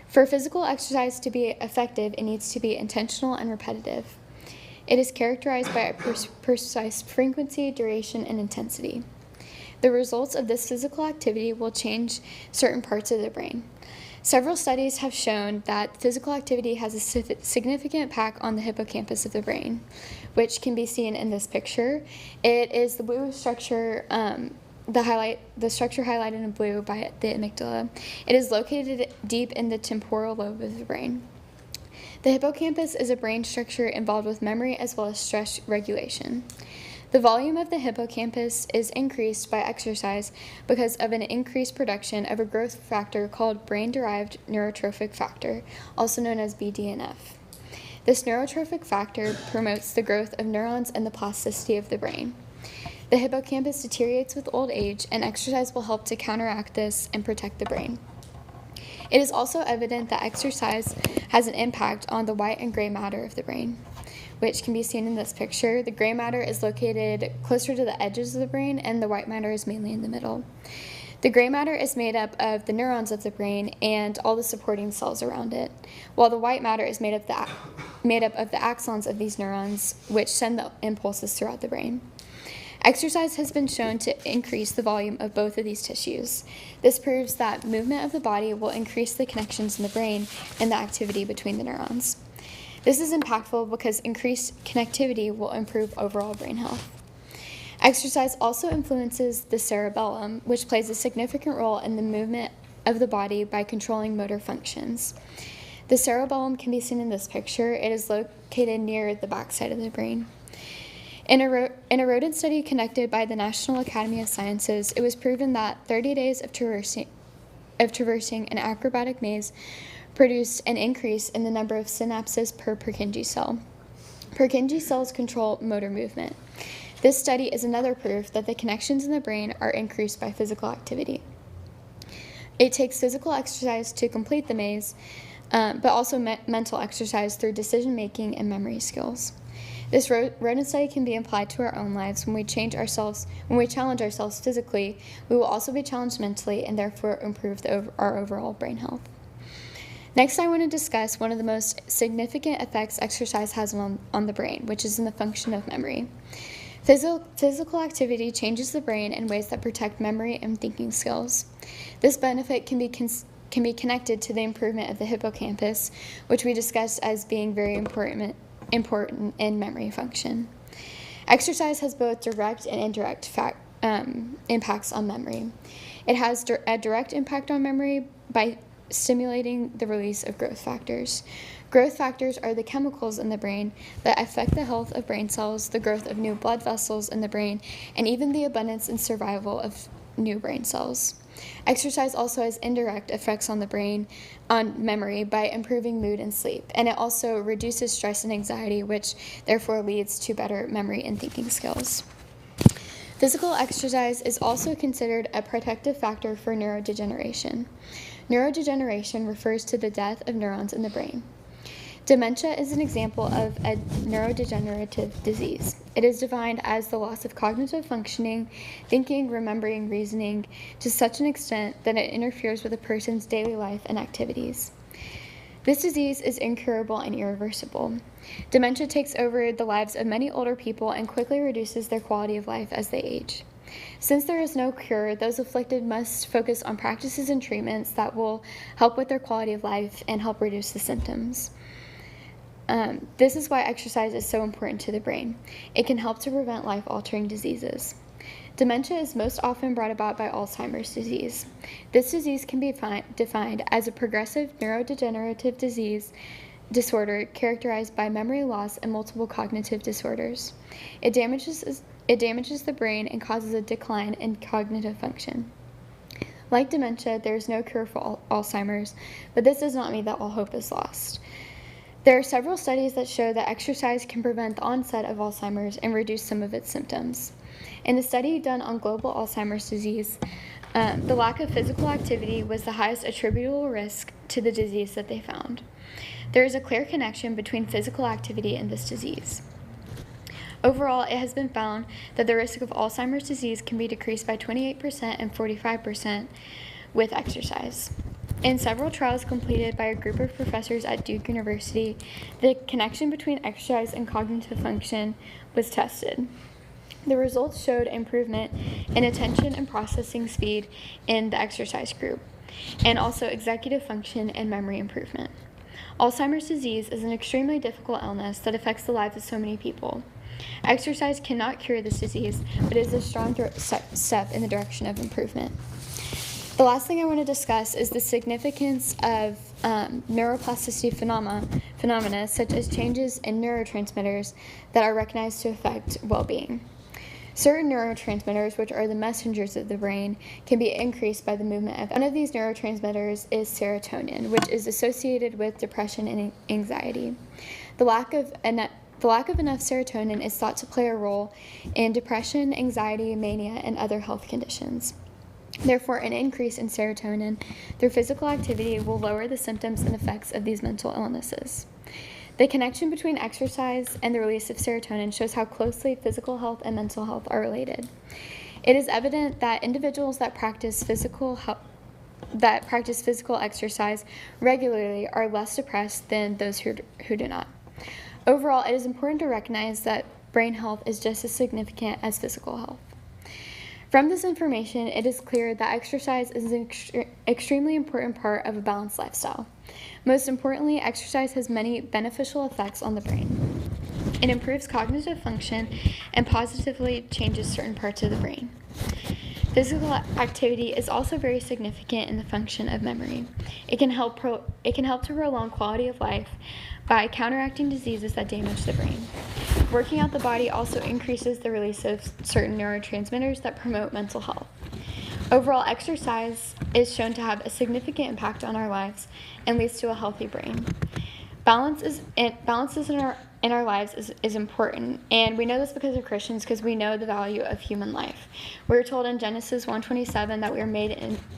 For physical exercise to be effective, it needs to be intentional and repetitive. It is characterized by a precise frequency, duration, and intensity. The results of this physical activity will change certain parts of the brain. Several studies have shown that physical activity has a significant impact on the hippocampus of the brain, which can be seen in this picture. It is the blue structure, the structure highlighted in blue by the amygdala. It is located deep in the temporal lobe of the brain. The hippocampus is a brain structure involved with memory as well as stress regulation. The volume of the hippocampus is increased by exercise because of an increased production of a growth factor called brain-derived neurotrophic factor, also known as BDNF. This neurotrophic factor promotes the growth of neurons and the plasticity of the brain. The hippocampus deteriorates with old age, and exercise will help to counteract this and protect the brain. It is also evident that exercise has an impact on the white and gray matter of the brain, which can be seen in this picture. The gray matter is located closer to the edges of the brain, and the white matter is mainly in the middle. The gray matter is made up of the neurons of the brain and all the supporting cells around it, while the white matter is made up of the axons of these neurons, which send the impulses throughout the brain. Exercise has been shown to increase the volume of both of these tissues. This proves that movement of the body will increase the connections in the brain and the activity between the neurons. This is impactful because increased connectivity will improve overall brain health. Exercise also influences the cerebellum, which plays a significant role in the movement of the body by controlling motor functions. The cerebellum can be seen in this picture. It is located near the backside of the brain. In a rodent study conducted by the National Academy of Sciences, it was proven that 30 days of traversing an acrobatic maze produced an increase in the number of synapses per Purkinje cell. Purkinje cells control motor movement. This study is another proof that the connections in the brain are increased by physical activity. It takes physical exercise to complete the maze, but also mental exercise through decision-making and memory skills. This rodent study can be applied to our own lives. When we challenge ourselves physically, we will also be challenged mentally and therefore improve our overall brain health. Next, I want to discuss one of the most significant effects exercise has on the brain, which is in the function of memory. Physical activity changes the brain in ways that protect memory and thinking skills. This benefit can be connected to the improvement of the hippocampus, which we discussed as being very important in memory function. Exercise has both direct and indirect impacts on memory. It has a direct impact on memory by stimulating the release of growth factors. Growth factors are the chemicals in the brain that affect the health of brain cells, the growth of new blood vessels in the brain, and even the abundance and survival of new brain cells. Exercise also has indirect effects on the brain, on memory, by improving mood and sleep, and it also reduces stress and anxiety, which therefore leads to better memory and thinking skills. Physical exercise is also considered a protective factor for neurodegeneration. Neurodegeneration refers to the death of neurons in the brain. Dementia is an example of a neurodegenerative disease. It is defined as the loss of cognitive functioning, thinking, remembering, reasoning, to such an extent that it interferes with a person's daily life and activities. This disease is incurable and irreversible. Dementia takes over the lives of many older people and quickly reduces their quality of life as they age. Since there is no cure, those afflicted must focus on practices and treatments that will help with their quality of life and help reduce the symptoms. This is why exercise is so important to the brain. It can help to prevent life-altering diseases. Dementia is most often brought about by Alzheimer's disease. This disease can be defined as a progressive neurodegenerative disorder characterized by memory loss and multiple cognitive disorders. It damages the brain and causes a decline in cognitive function. Like dementia, there is no cure for Alzheimer's, but this does not mean that all hope is lost. There are several studies that show that exercise can prevent the onset of Alzheimer's and reduce some of its symptoms. In the study done on global Alzheimer's disease, the lack of physical activity was the highest attributable risk to the disease that they found. There is a clear connection between physical activity and this disease. Overall, it has been found that the risk of Alzheimer's disease can be decreased by 28% and 45% with exercise. In several trials completed by a group of professors at Duke University, the connection between exercise and cognitive function was tested. The results showed improvement in attention and processing speed in the exercise group, and also executive function and memory improvement. Alzheimer's disease is an extremely difficult illness that affects the lives of so many people. Exercise cannot cure this disease, but it is a strong step in the direction of improvement. The last thing I want to discuss is the significance of neuroplasticity phenomena such as changes in neurotransmitters that are recognized to affect well-being. Certain neurotransmitters, which are the messengers of the brain, can be increased by the movement of. One of these neurotransmitters is serotonin, which is associated with depression and anxiety. The lack of enough serotonin is thought to play a role in depression, anxiety, mania, and other health conditions. Therefore, an increase in serotonin through physical activity will lower the symptoms and effects of these mental illnesses. The connection between exercise and the release of serotonin shows how closely physical health and mental health are related. It is evident that individuals that practice physical exercise regularly are less depressed than those who do not. Overall, it is important to recognize that brain health is just as significant as physical health. From this information, it is clear that exercise is an extremely important part of a balanced lifestyle. Most importantly, exercise has many beneficial effects on the brain. It improves cognitive function and positively changes certain parts of the brain. Physical activity is also very significant in the function of memory. It can help to prolong quality of life by counteracting diseases that damage the brain. Working out the body also increases the release of certain neurotransmitters that promote mental health. Overall, exercise is shown to have a significant impact on our lives and leads to a healthy brain. Balance in our lives is important, and we know this because of Christians, because we know the value of human life. We are told in Genesis 1:27 that we are made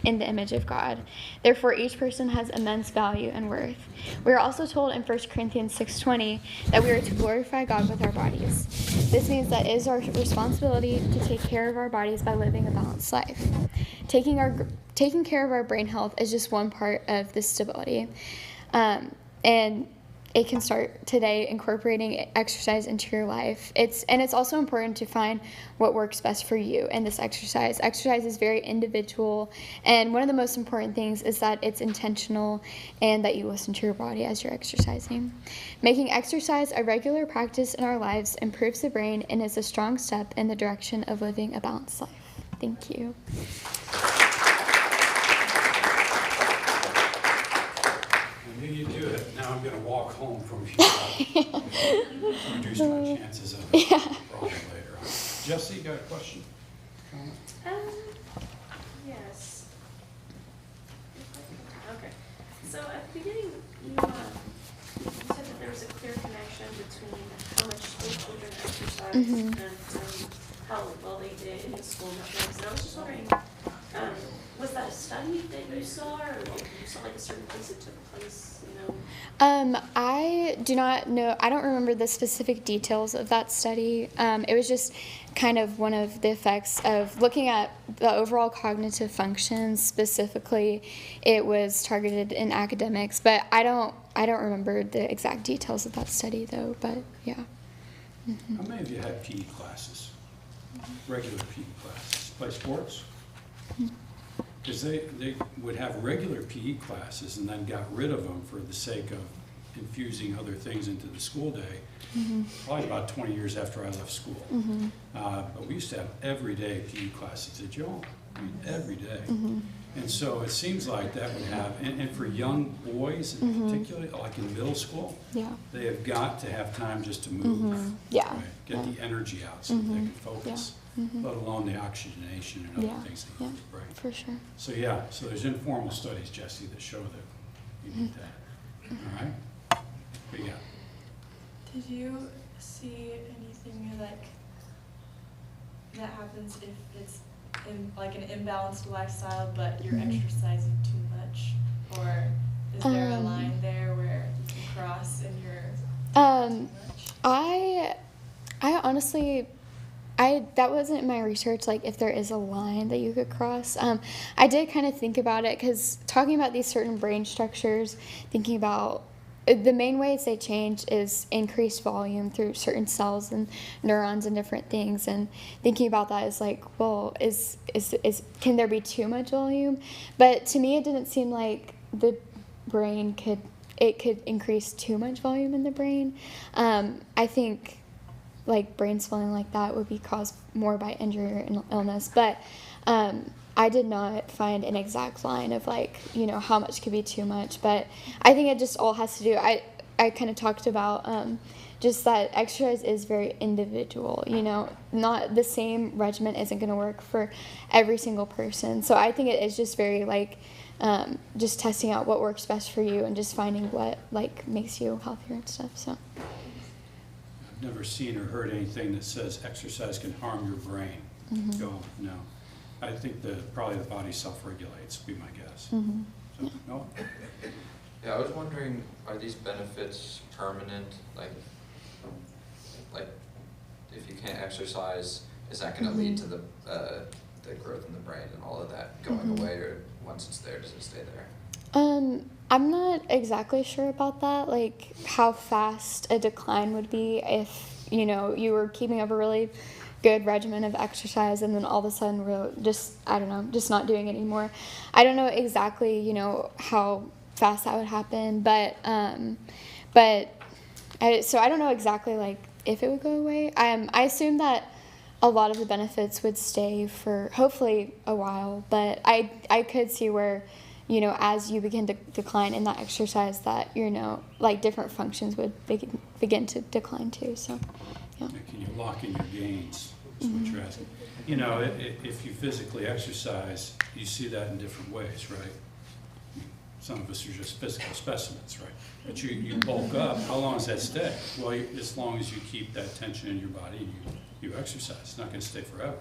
in the image of God. Therefore, each person has immense value and worth. We are also told in 1 Corinthians 6:20 that we are to glorify God with our bodies. This means that it is our responsibility to take care of our bodies by living a balanced life. Taking care of our brain health is just one part of this stability. And it can start today incorporating exercise into your life. It's also important to find what works best for you in this exercise. Exercise is very individual, and one of the most important things is that it's intentional and that you listen to your body as you're exercising. Making exercise a regular practice in our lives improves the brain and is a strong step in the direction of living a balanced life. Thank you. I knew you'd do it. Now I'm going to walk home from Chicago. Reduce my chances of a problem later on. Jesse, you got a question? Comment? Yes. Okay. So at the beginning, you said that there was a clear connection between how much the children exercised and how well they did in school metrics. And I was just wondering, was that a study that you saw, or you saw like a certain place it took place, you know? I do not know. I don't remember the specific details of that study. It was just kind of one of the effects of looking at the overall cognitive functions. Specifically, it was targeted in academics, but I don't remember the exact details of that study though. But yeah. How many of you had PE classes? Regular PE classes? play sports. Because they would have regular PE classes and then got rid of them for the sake of infusing other things into the school day, probably about 20 years after I left school. But we used to have everyday PE classes, did you all? I mean, every day. And so it seems like that would have, and for young boys in particular, like in middle school, they have got to have time just to move, Yeah. right? Get the energy out so that they can focus, let alone the oxygenation and other things that you need, right? For sure. So yeah, so there's informal studies, Jesse, that show that you need that. All right? What you got? Did you see anything like that happens if it's in like an imbalanced lifestyle, but you're exercising too much, or is there a line there where you can cross and you're too much? I honestly, that wasn't my research, like if there is a line that you could cross. I did kind of think about it, because talking about these certain brain structures, thinking about the main ways they change is increased volume through certain cells and neurons and different things. And thinking about that is like, well, can there be too much volume? But to me, it didn't seem like the brain could increase too much volume in the brain. I think like brain swelling like that would be caused more by injury or illness. But I did not find an exact line of like, how much could be too much. But I think it just all has to do, I kind of talked about just that exercise is very individual, not the same regimen isn't going to work for every single person. So I think it is just very like, just testing out what works best for you and just finding what like makes you healthier and stuff. So I've never seen or heard anything that says exercise can harm your brain. No. I think probably the body self-regulates, would be my guess. So, no? Yeah, I was wondering, are these benefits permanent? Like if you can't exercise, is that going to lead to the growth in the brain and all of that going away, or once it's there, does it stay there? I'm not exactly sure about that, like how fast a decline would be if, you were keeping up a really good regimen of exercise and then all of a sudden we're just not doing it anymore. I don't know exactly, how fast that would happen, but so I don't know exactly like if it would go away. I assume that a lot of the benefits would stay for hopefully a while, but I could see where, as you begin to decline in that exercise that, like different functions would begin to decline too, so. Yeah. Can you lock in your gains? That's what you're asking. If you physically exercise, you see that in different ways, right? Some of us are just physical specimens, right? But you bulk up, how long does that stay? Well, as long as you keep that tension in your body and you exercise. It's not going to stay forever.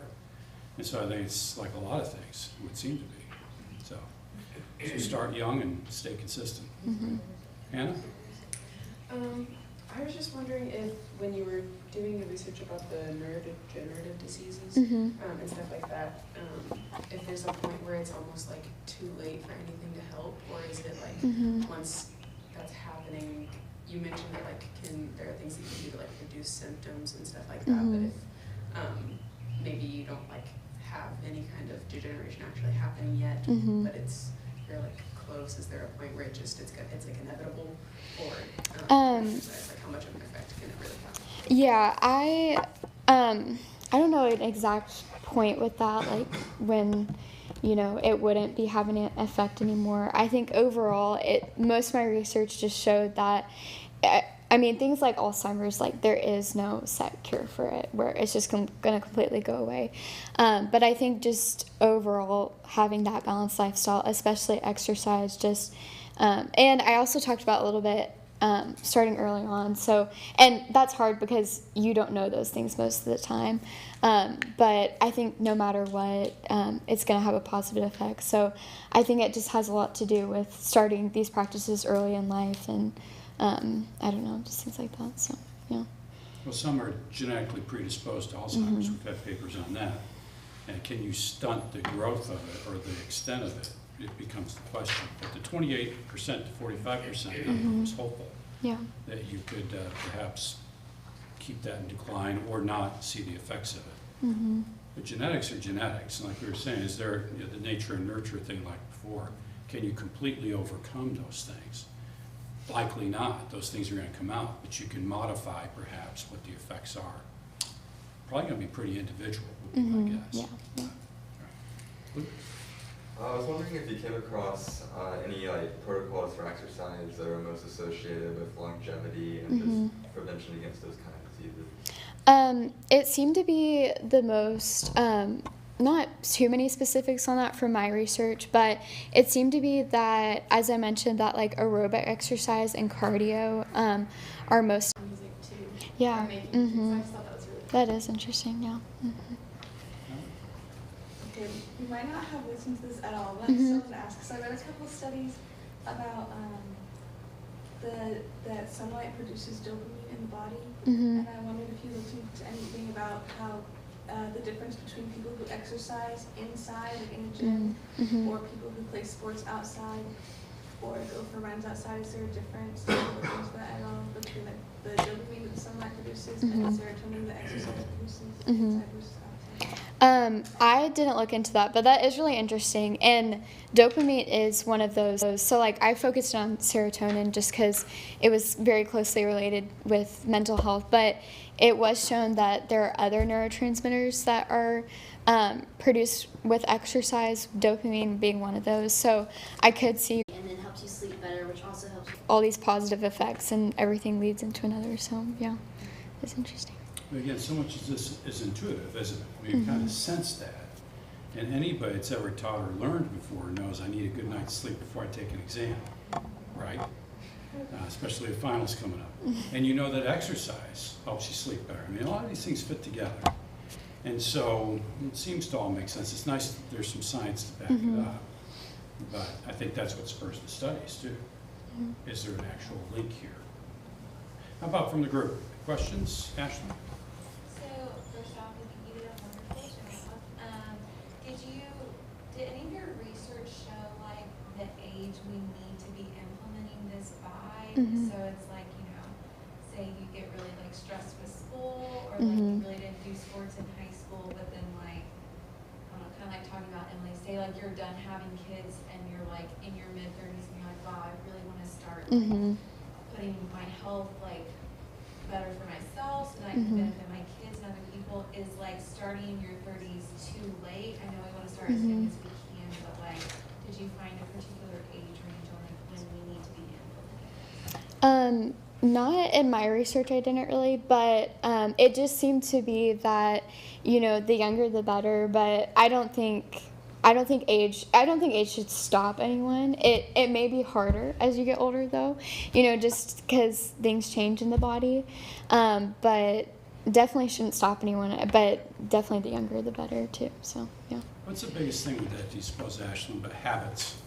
And so I think it's like a lot of things, it would seem to be. So start young and stay consistent. Hannah? I was just wondering if, when you were doing the research about the neurodegenerative diseases and stuff like that, if there's a point where it's almost like too late for anything to help, or is it like once that's happening, you mentioned that like there are things that you can do to like reduce symptoms and stuff like that, but if maybe you don't like have any kind of degeneration actually happening yet, but you're like close, is there a point where it's like inevitable, or like how much of an effect can it really have? Yeah, I don't know an exact point with that, like when it wouldn't be having an effect anymore. I think overall most of my research just showed that things like Alzheimer's, like there is no set cure for it where it's just going to completely go away. But I think just overall having that balanced lifestyle, especially exercise, and I also talked about a little bit starting early on. So, and that's hard because you don't know those things most of the time. But I think no matter what, it's going to have a positive effect. So I think it just has a lot to do with starting these practices early in life and I don't know, just things like that. So, yeah. Well, some are genetically predisposed to Alzheimer's. We've had papers on that. And can you stunt the growth of it or the extent of it? It becomes the question. But the 28% to 45% is hopeful that you could perhaps keep that in decline or not see the effects of it. But genetics are genetics, and like we were saying, is there the nature and nurture thing like before? Can you completely overcome those things? Likely not. Those things are going to come out, but you can modify perhaps what the effects are. Probably going to be pretty individual, would be my guess. Yeah. I was wondering if you came across any like protocols for exercise that are most associated with longevity and just prevention against those kind of diseases. It seemed to be the most, not too many specifics on that from my research, but it seemed to be that, as I mentioned, that like aerobic exercise and cardio are most. Music too. Yeah. For making music. So I just thought that was really cool. That is interesting. Yeah. Okay, you might not have listened to this at all, but I'm still going to ask, because I read a couple of studies about that sunlight produces dopamine in the body, and I wondered if you looked into anything about how the difference between people who exercise inside, like in a gym, or people who play sports outside, or go for runs outside. Is there a difference? Do you look into that at all between the dopamine that the sunlight produces and the serotonin that exercise produces inside versus outside? I didn't look into that, but that is really interesting. And dopamine is one of those. So, like, I focused on serotonin just because it was very closely related with mental health. But it was shown that there are other neurotransmitters that are produced with exercise, dopamine being one of those. So, I could see. And then helps you sleep better, which also helps you. All these positive effects, and everything leads into another. So, yeah, it's interesting. But again, so much of this is intuitive, isn't it? I mean, you kind of sense that. And anybody that's ever taught or learned before knows I need a good night's sleep before I take an exam, right? Especially if finals coming up. And you know that exercise helps you sleep better. I mean, a lot of these things fit together. And so it seems to all make sense. It's nice that there's some science to back it up. But I think that's what spurs the studies, too. Is there an actual link here? How about from the group? Questions? Ashley? First off, I think you did a wonderful job. Did any of your research show like the age we need to be implementing this by? So it's like, say you get really like stressed with school, or like you really didn't do sports in high school, but then like, I don't know, kind of like talking about Emily, say like you're done having kids and you're like in your mid-30s and you're like, wow, I really want to start like, putting my health like better for myself so that I can benefit my kids and other people. Is like starting in your 30s too late? I know we want to start as young as we can, but like, did you find a particular age range on like when we need to be implementing? Not in my research, I didn't really, but it just seemed to be that, the younger the better. But I don't think age should stop anyone. It may be harder as you get older, though, just because things change in the body. But definitely shouldn't stop anyone. But definitely the younger the better too. So yeah. What's the biggest thing with that, do you suppose, Ashlyn? But habits.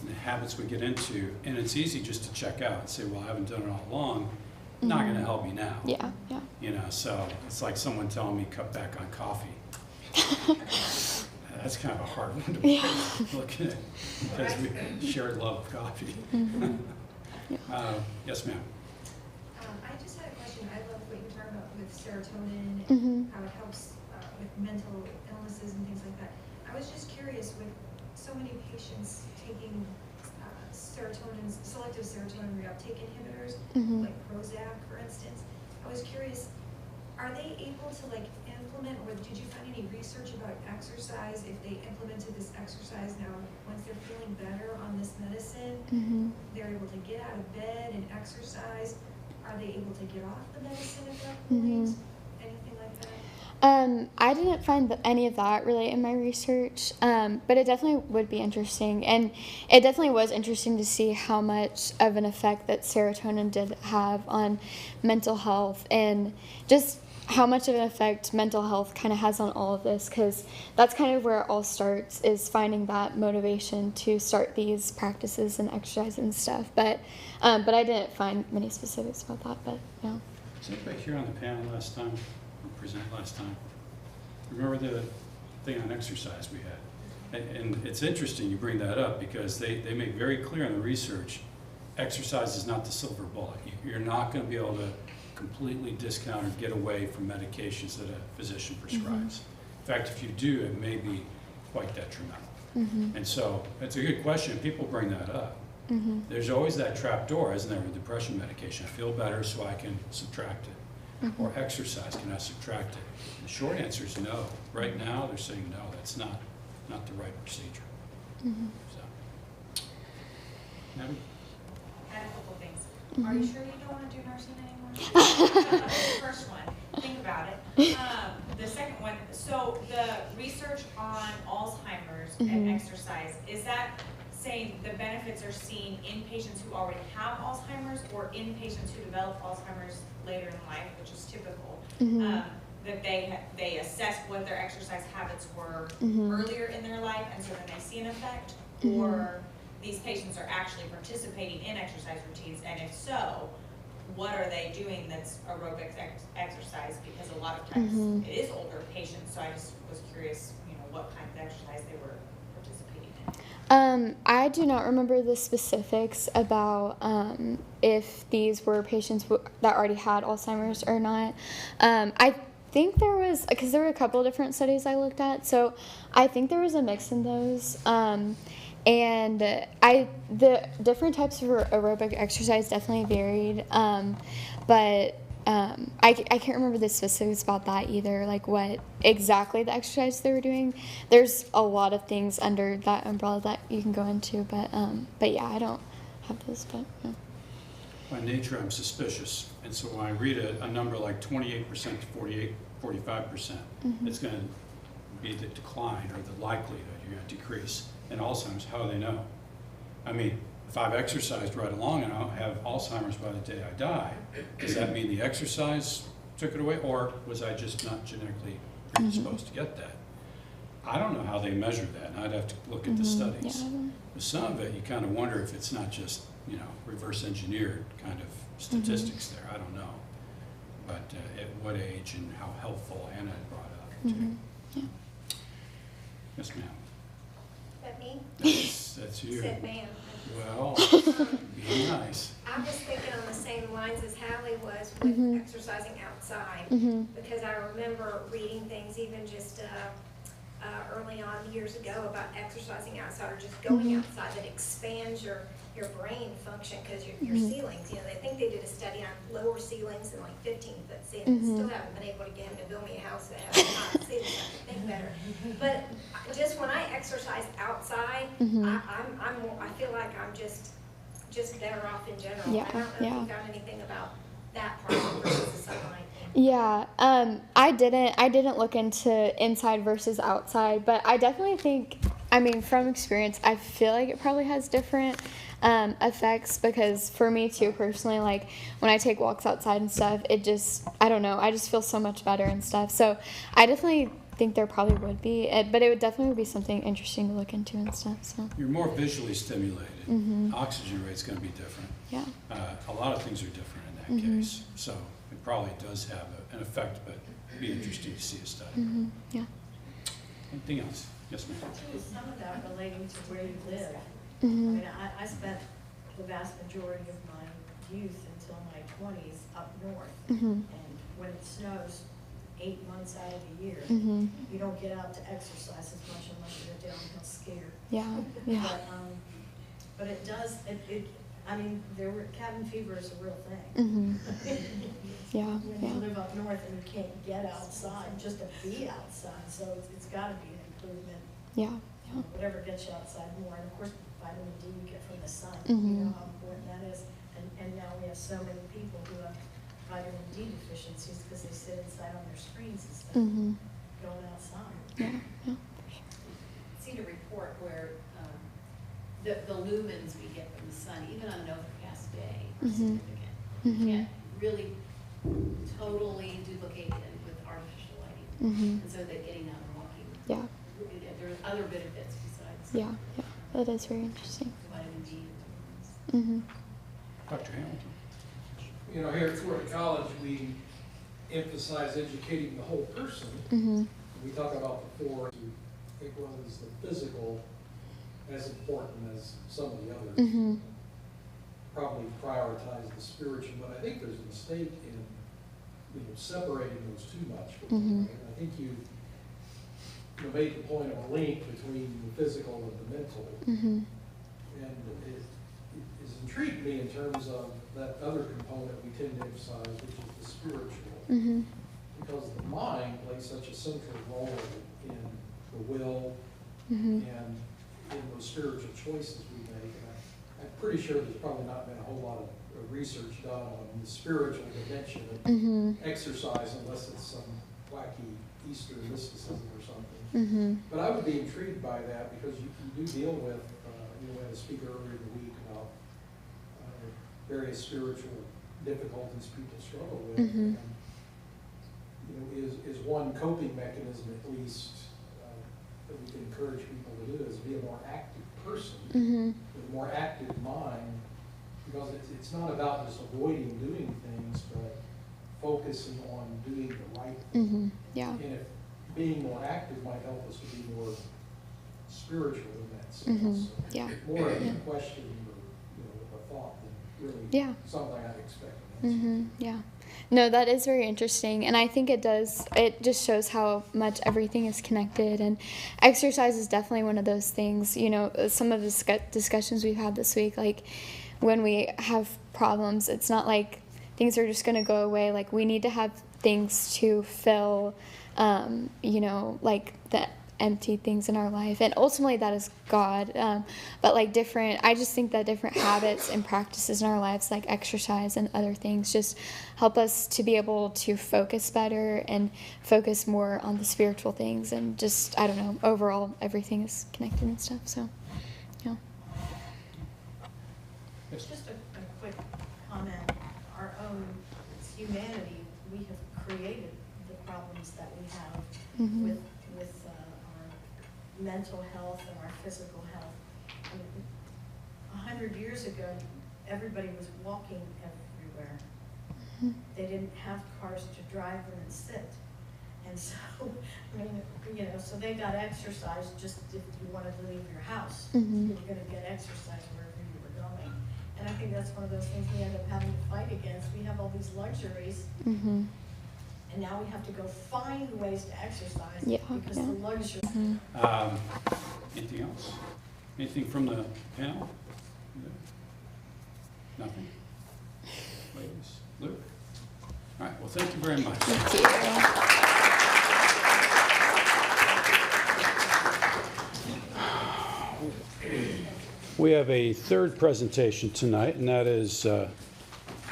And the habits we get into, and it's easy just to check out and say, well, I haven't done it all along. Not going to help me now. Yeah. So it's like someone telling me cut back on coffee. That's kind of a hard one to look at because we shared love of coffee. Yes, ma'am. I just had a question. I love what you're talking about with serotonin and how it helps with mental illnesses and things like that. I was just curious, with so many patients taking selective serotonin reuptake inhibitors, like Prozac, for instance, I was curious, are they able to like implement, or did you find any research about exercise? If they implemented this exercise now, once they're feeling better on this medicine, they're able to get out of bed and exercise. Are they able to get off the medicine at that point? Anything like that? I didn't find any of that really in my research, but it definitely would be interesting. And it definitely was interesting to see how much of an effect that serotonin did have on mental health, and just how much of an effect mental health kind of has on all of this, because that's kind of where it all starts, is finding that motivation to start these practices and exercise and stuff. But I didn't find many specifics about that, but yeah. Was anybody here on the panel last time? Present last time. Remember the thing on exercise we had? And it's interesting you bring that up, because they make very clear in the research, exercise is not the silver bullet. You're not going to be able to completely discount or get away from medications that a physician prescribes. In fact, if you do, it may be quite detrimental. Mhm. And so, it's a good question, people bring that up. Mhm. There's always that trap door, isn't there, with depression medication? I feel better, so I can subtract it. Mhm. Or exercise, can I subtract it? The short answer is no. Right now, they're saying no, that's not the right procedure. Mhm. So, Abby? I have a couple things. Mhm. Are you sure you don't want to do nursing anymore? The first one, think about it. The second one, so the research on Alzheimer's and Mhm. exercise, is that saying the benefits are seen in patients who already have Alzheimer's or in patients who develop Alzheimer's later in life, which is typical? Mhm. That they assess what their exercise habits were Mhm. earlier in their life, and so then they see an effect? Mhm. Or these patients are actually participating in exercise routines, and if so, what are they doing that's aerobic exercise? Because a lot of times Mhm. it is older patients, so I just was curious, what kind of exercise they were participating in. I do not remember the specifics about if these were patients that already had Alzheimer's or not. I think there was, because there were a couple of different studies I looked at, so I think there was a mix in those. And the different types of aerobic exercise definitely varied, but I can't remember the specifics about that either, like what exactly the exercise they were doing. There's a lot of things under that umbrella that you can go into, but yeah, I don't have those, but yeah. By nature, I'm suspicious, and so when I read a number like 28% to 45%, Mhm. it's going to be the decline or the likelihood you're going to decrease. In Alzheimer's, how do they know? I mean, if I've exercised right along and I don't have Alzheimer's by the day I die, does that mean the exercise took it away, or was I just not genetically predisposed to get that? I don't know how they measure that, and I'd have to look at the studies. Yeah, With some of it, you kind of wonder if it's not just, reverse engineered kind of statistics there. I don't know. But at what age and how helpful Anna had brought up, too. Mhm. Yeah. Yes, ma'am. That me? That's you. Said ma'am. Well, be nice. I was thinking on the same lines as Hallie was with Mhm. exercising outside. Mhm. Because I remember reading things even just early on years ago about exercising outside or just going Mhm. outside that expands your brain function because your Mhm. ceilings, they think they did a study on lower ceilings and like 15-foot ceilings. Mhm. Still haven't been able to get him to build me a house that has high ceilings. I have to think better. But just when I exercise outside, Mhm. I feel like I'm just better off in general. Yeah, I don't know yeah. if you found anything about that part versus the sunlight thing. Yeah, I didn't look into inside versus outside, but I definitely think, from experience, I feel like it probably has different effects, because for me too, personally, like when I take walks outside and stuff, I just feel so much better and stuff. So I definitely think there probably would be, but it would definitely be something interesting to look into and stuff, so. You're more visually stimulated. Mhm. Oxygen rate's going to be different. Yeah. A lot of things are different in that Mhm. case. So it probably does have an effect, but it'd be interesting to see a study. Mhm. Yeah. Anything else? Yes, ma'am. Some of that relating to where you live. Mhm. I mean, I spent the vast majority of my youth until my 20s up north. Mhm. And when it snows 8 months out of the year, Mhm. you don't get out to exercise as much unless you're a downhill skier. Yeah, yeah. But it does, cabin fever is a real thing. Mhm. Yeah, When yeah. you live up north and you can't get outside, just to be outside, so it's gotta be an improvement. Yeah, yeah. Whatever gets you outside more, and of course, vitamin D you get from the sun, Mhm. you know how important that is. And now we have so many people who have vitamin D deficiencies because they sit inside on their screens instead of Mhm. going outside. Yeah, yeah. Seen a report where the lumens we get from the sun, even on an overcast day, are Mhm. significant. Mhm. You can't really totally duplicate it with artificial lighting. Mhm. And so that getting out and walking, Yeah, there's other benefits besides yeah, yeah. That is very interesting. vitamin D and Mhm. Dr. Hamilton. Here at Florida College, we emphasize educating the whole person. Mhm. We talk about the four. I think one is the physical, as important as some of the others. Mhm. Probably prioritize the spiritual, but I think there's a mistake in separating those too much. Mhm. I think you made the point of a link between the physical and the mental. Mm-hmm. And it has intrigued me in terms of that other component we tend to emphasize, which is the spiritual. Mm-hmm. Because the mind plays such a central role in the will Mm-hmm. and in those spiritual choices we make. And I'm pretty sure there's probably not been a whole lot of research done on the spiritual dimension of Mm-hmm. exercise, unless it's some wacky Easter mysticism or something. Mm-hmm. But I would be intrigued by that because you do deal with, we had a speaker earlier in the week about various spiritual difficulties people struggle with. Mm-hmm. And, is one coping mechanism at least that we can encourage people to do is be a more active person Mm-hmm. with a more active mind, because it's not about just avoiding doing things, but focusing on doing the right thing. Mm-hmm. Yeah. And if being more active might help us to be more spiritual in that sense. Mm-hmm. So Yeah. more of a question or a thought than really Yeah. something I'd expect. Mm-hmm. Yeah. No, that is very interesting. And I think it just shows how much everything is connected. And exercise is definitely one of those things. You know, some of the discussions we've had this week, like when we have problems, it's not like things are just going to go away. Like we need to have things to fill, like the empty things in our life, and ultimately that is God. But like I just think that different habits and practices in our lives, like exercise and other things, just help us to be able to focus better and focus more on the spiritual things, and just, I don't know, overall everything is connected and stuff. So, yeah. Just a quick comment. Our own humanity, we have created the problems that we have Mm-hmm. with our mental health and our physical health. I mean, 100 years ago, everybody was walking everywhere. Mm-hmm. They didn't have cars to drive in and sit. And so, so they got exercise just if you wanted to leave your house. Mm-hmm. You were going to get exercise wherever you were going. And I think that's one of those things we end up having to fight against. We have all these luxuries, Mm-hmm. and now we have to go find ways to exercise because Yeah. the luxury. Mm-hmm. Anything else? Anything from the panel? Nothing? Ladies? Luke? All right, well, thank you very much. Thank you. We have a third presentation tonight, and that is a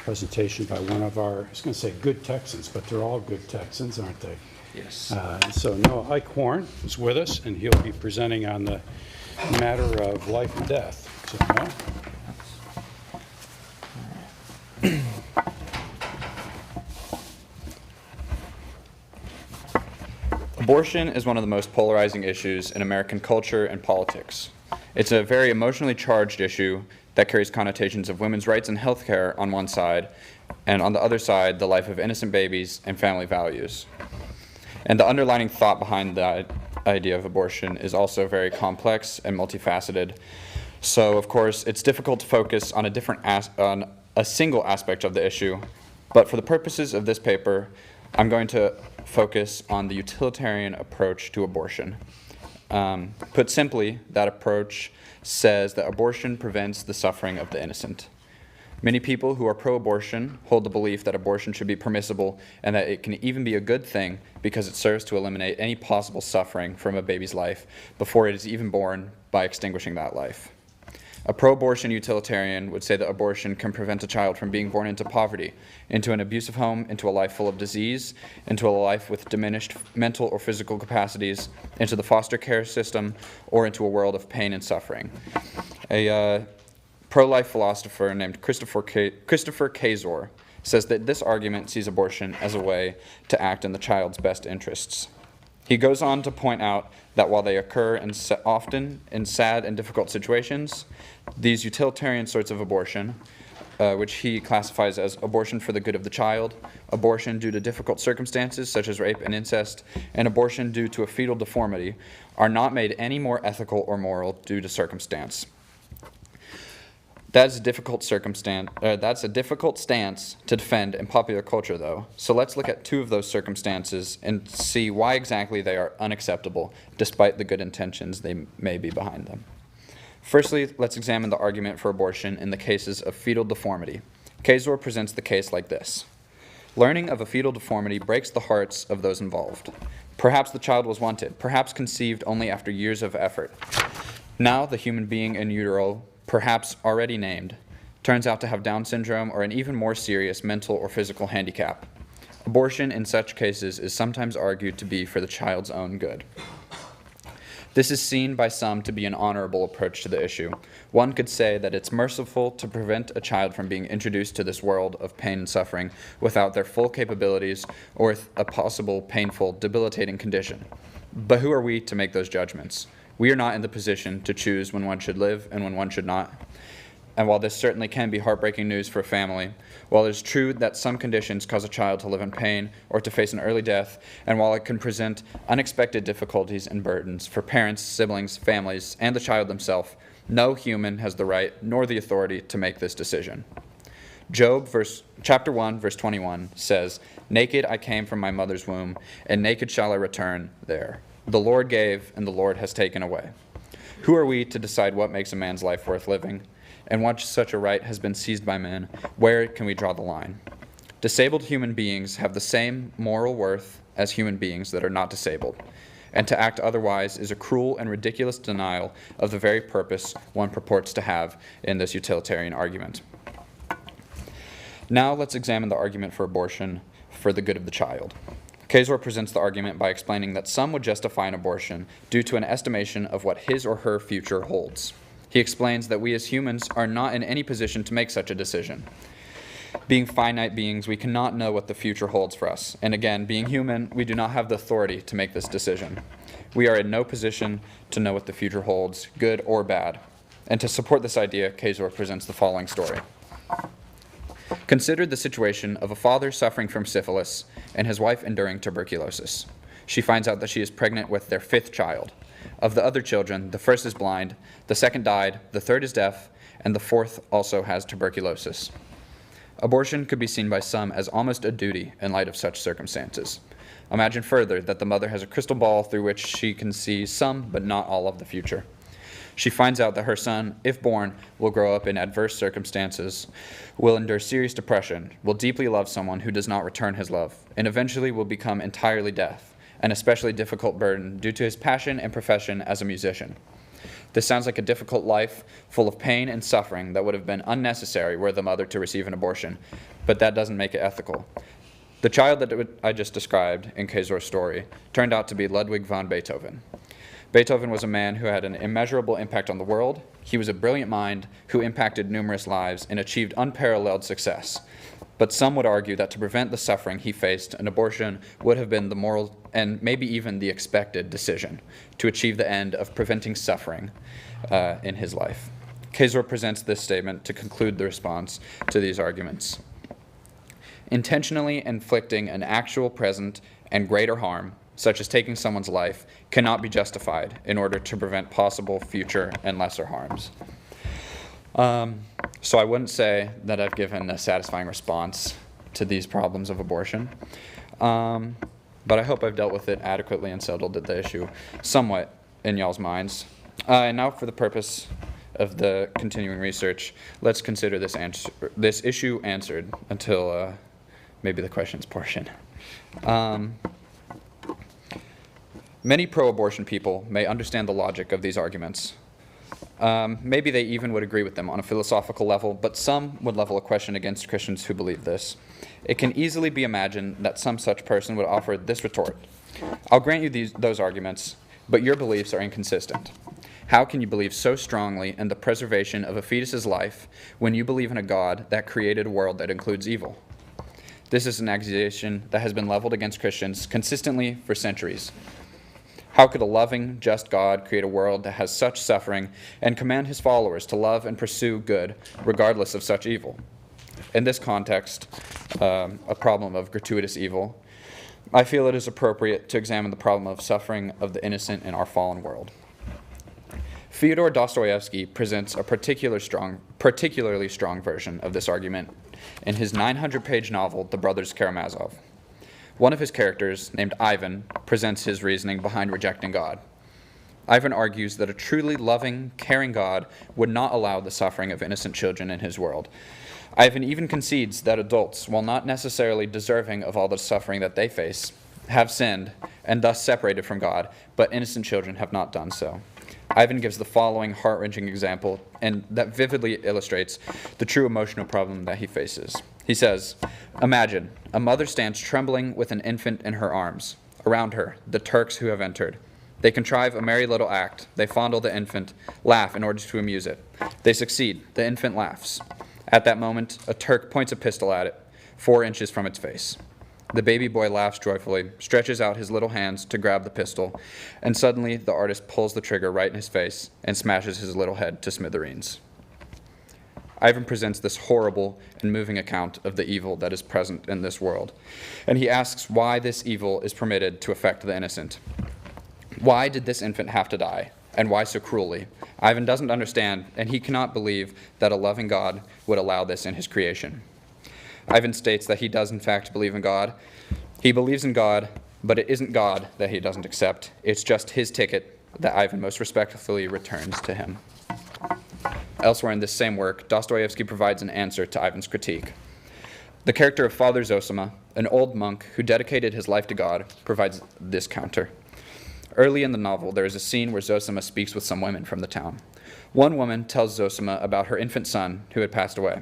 presentation by one of our, I was going to say good Texans, but they're all good Texans, aren't they? Yes. So Noah Eichhorn is with us, and he'll be presenting on the matter of life and death. So, Noah? Abortion is one of the most polarizing issues in American culture and politics. It's a very emotionally charged issue that carries connotations of women's rights and health care on one side, and on the other side, the life of innocent babies and family values. And the underlying thought behind the idea of abortion is also very complex and multifaceted. So, of course, it's difficult to focus on on a single aspect of the issue, but for the purposes of this paper, I'm going to focus on the utilitarian approach to abortion. Put simply, that approach says that abortion prevents the suffering of the innocent. Many people who are pro-abortion hold the belief that abortion should be permissible and that it can even be a good thing because it serves to eliminate any possible suffering from a baby's life before it is even born by extinguishing that life. A pro-abortion utilitarian would say that abortion can prevent a child from being born into poverty, into an abusive home, into a life full of disease, into a life with diminished mental or physical capacities, into the foster care system, or into a world of pain and suffering. A pro-life philosopher named Christopher Kazor says that this argument sees abortion as a way to act in the child's best interests. He goes on to point out that while they occur often in sad and difficult situations, these utilitarian sorts of abortion, which he classifies as abortion for the good of the child, abortion due to difficult circumstances such as rape and incest, and abortion due to a fetal deformity, are not made any more ethical or moral due to circumstance. That's a difficult that's a difficult stance to defend in popular culture, though. So let's look at two of those circumstances and see why exactly they are unacceptable, despite the good intentions they may be behind them. Firstly, let's examine the argument for abortion in the cases of fetal deformity. Kazor presents the case like this. Learning of a fetal deformity breaks the hearts of those involved. Perhaps the child was wanted, perhaps conceived only after years of effort. Now the human being in utero, perhaps already named, turns out to have Down syndrome or an even more serious mental or physical handicap. Abortion in such cases is sometimes argued to be for the child's own good. This is seen by some to be an honorable approach to the issue. One could say that it's merciful to prevent a child from being introduced to this world of pain and suffering without their full capabilities or with a possible painful, debilitating condition. But who are we to make those judgments? We are not in the position to choose when one should live and when one should not. And while this certainly can be heartbreaking news for a family, while it is true that some conditions cause a child to live in pain or to face an early death, and while it can present unexpected difficulties and burdens for parents, siblings, families, and the child themselves, no human has the right nor the authority to make this decision. Job chapter 1, verse 21 says, "Naked I came from my mother's womb, and naked shall I return there. The Lord gave, and the Lord has taken away." Who are we to decide what makes a man's life worth living? And once such a right has been seized by men, where can we draw the line? Disabled human beings have the same moral worth as human beings that are not disabled, and to act otherwise is a cruel and ridiculous denial of the very purpose one purports to have in this utilitarian argument. Now let's examine the argument for abortion for the good of the child. Kazor presents the argument by explaining that some would justify an abortion due to an estimation of what his or her future holds. He explains that we as humans are not in any position to make such a decision. Being finite beings, we cannot know what the future holds for us. And again, being human, we do not have the authority to make this decision. We are in no position to know what the future holds, good or bad. And to support this idea, Kazor presents the following story. Consider the situation of a father suffering from syphilis and his wife enduring tuberculosis. She finds out that she is pregnant with their 5th child. Of the other children, the first is blind, the second died, the third is deaf, and the 4th also has tuberculosis. Abortion could be seen by some as almost a duty in light of such circumstances. Imagine further that the mother has a crystal ball through which she can see some but not all of the future. She finds out that her son, if born, will grow up in adverse circumstances, will endure serious depression, will deeply love someone who does not return his love, and eventually will become entirely deaf, an especially difficult burden due to his passion and profession as a musician. This sounds like a difficult life, full of pain and suffering that would have been unnecessary were the mother to receive an abortion, but that doesn't make it ethical. The child that I just described in Kazor's story turned out to be Ludwig van Beethoven. Beethoven was a man who had an immeasurable impact on the world. He was a brilliant mind who impacted numerous lives and achieved unparalleled success. But some would argue that to prevent the suffering he faced, an abortion would have been the moral and maybe even the expected decision to achieve the end of preventing suffering in his life. Kazor presents this statement to conclude the response to these arguments. Intentionally inflicting an actual present and greater harm, such as taking someone's life, cannot be justified in order to prevent possible future and lesser harms. So I wouldn't say that I've given a satisfying response to these problems of abortion, but I hope I've dealt with it adequately and settled the issue somewhat in y'all's minds. And now for the purpose of the continuing research, let's consider this issue answered until maybe the questions portion. Many pro-abortion people may understand the logic of these arguments. Maybe they even would agree with them on a philosophical level, but some would level a question against Christians who believe this. It can easily be imagined that some such person would offer this retort: I'll grant you those arguments, but your beliefs are inconsistent. How can you believe so strongly in the preservation of a fetus's life when you believe in a God that created a world that includes evil? This is an accusation that has been leveled against Christians consistently for centuries. How could a loving, just God create a world that has such suffering and command his followers to love and pursue good regardless of such evil? In this context, a problem of gratuitous evil, I feel it is appropriate to examine the problem of suffering of the innocent in our fallen world. Fyodor Dostoevsky presents a particularly strong version of this argument in his 900-page novel, The Brothers Karamazov. One of his characters, named Ivan, presents his reasoning behind rejecting God. Ivan argues that a truly loving, caring God would not allow the suffering of innocent children in his world. Ivan even concedes that adults, while not necessarily deserving of all the suffering that they face, have sinned and thus separated from God, but innocent children have not done so. Ivan gives the following heart-wrenching example, and that vividly illustrates the true emotional problem that he faces. He says, "Imagine, a mother stands trembling with an infant in her arms. Around her, the Turks who have entered. They contrive a merry little act. They fondle the infant, laugh in order to amuse it. They succeed. The infant laughs. At that moment, a Turk points a pistol at it, 4 inches from its face. The baby boy laughs joyfully, stretches out his little hands to grab the pistol, and suddenly the artist pulls the trigger right in his face and smashes his little head to smithereens." Ivan presents this horrible and moving account of the evil that is present in this world, and he asks why this evil is permitted to affect the innocent. Why did this infant have to die, and why so cruelly? Ivan doesn't understand, and he cannot believe that a loving God would allow this in his creation. Ivan states that he does in fact believe in God. He believes in God, but it isn't God that he doesn't accept. It's just his ticket that Ivan most respectfully returns to him. Elsewhere in this same work, Dostoevsky provides an answer to Ivan's critique. The character of Father Zosima, an old monk who dedicated his life to God, provides this counter. Early in the novel, there is a scene where Zosima speaks with some women from the town. One woman tells Zosima about her infant son who had passed away.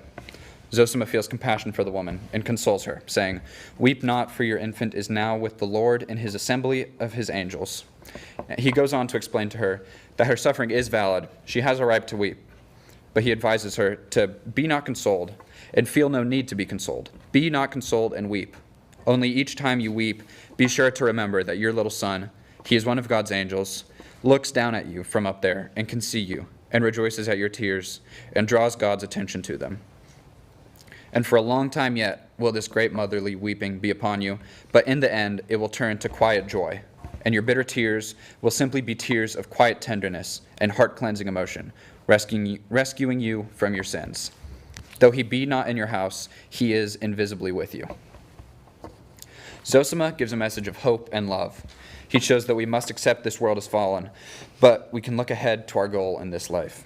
Zosima feels compassion for the woman and consoles her, saying, "Weep not, for your infant is now with the Lord in his assembly of his angels." He goes on to explain to her that her suffering is valid. She has a right to weep. But he advises her to be not consoled and feel no need to be consoled. Be not consoled and weep. Only each time you weep, be sure to remember that your little son, he is one of God's angels, looks down at you from up there and can see you and rejoices at your tears and draws God's attention to them. And for a long time yet will this great motherly weeping be upon you, but in the end it will turn to quiet joy, and your bitter tears will simply be tears of quiet tenderness and heart-cleansing emotion, rescuing you from your sins. Though he be not in your house, he is invisibly with you. Zosima gives a message of hope and love. He shows that we must accept this world as fallen, but we can look ahead to our goal in this life.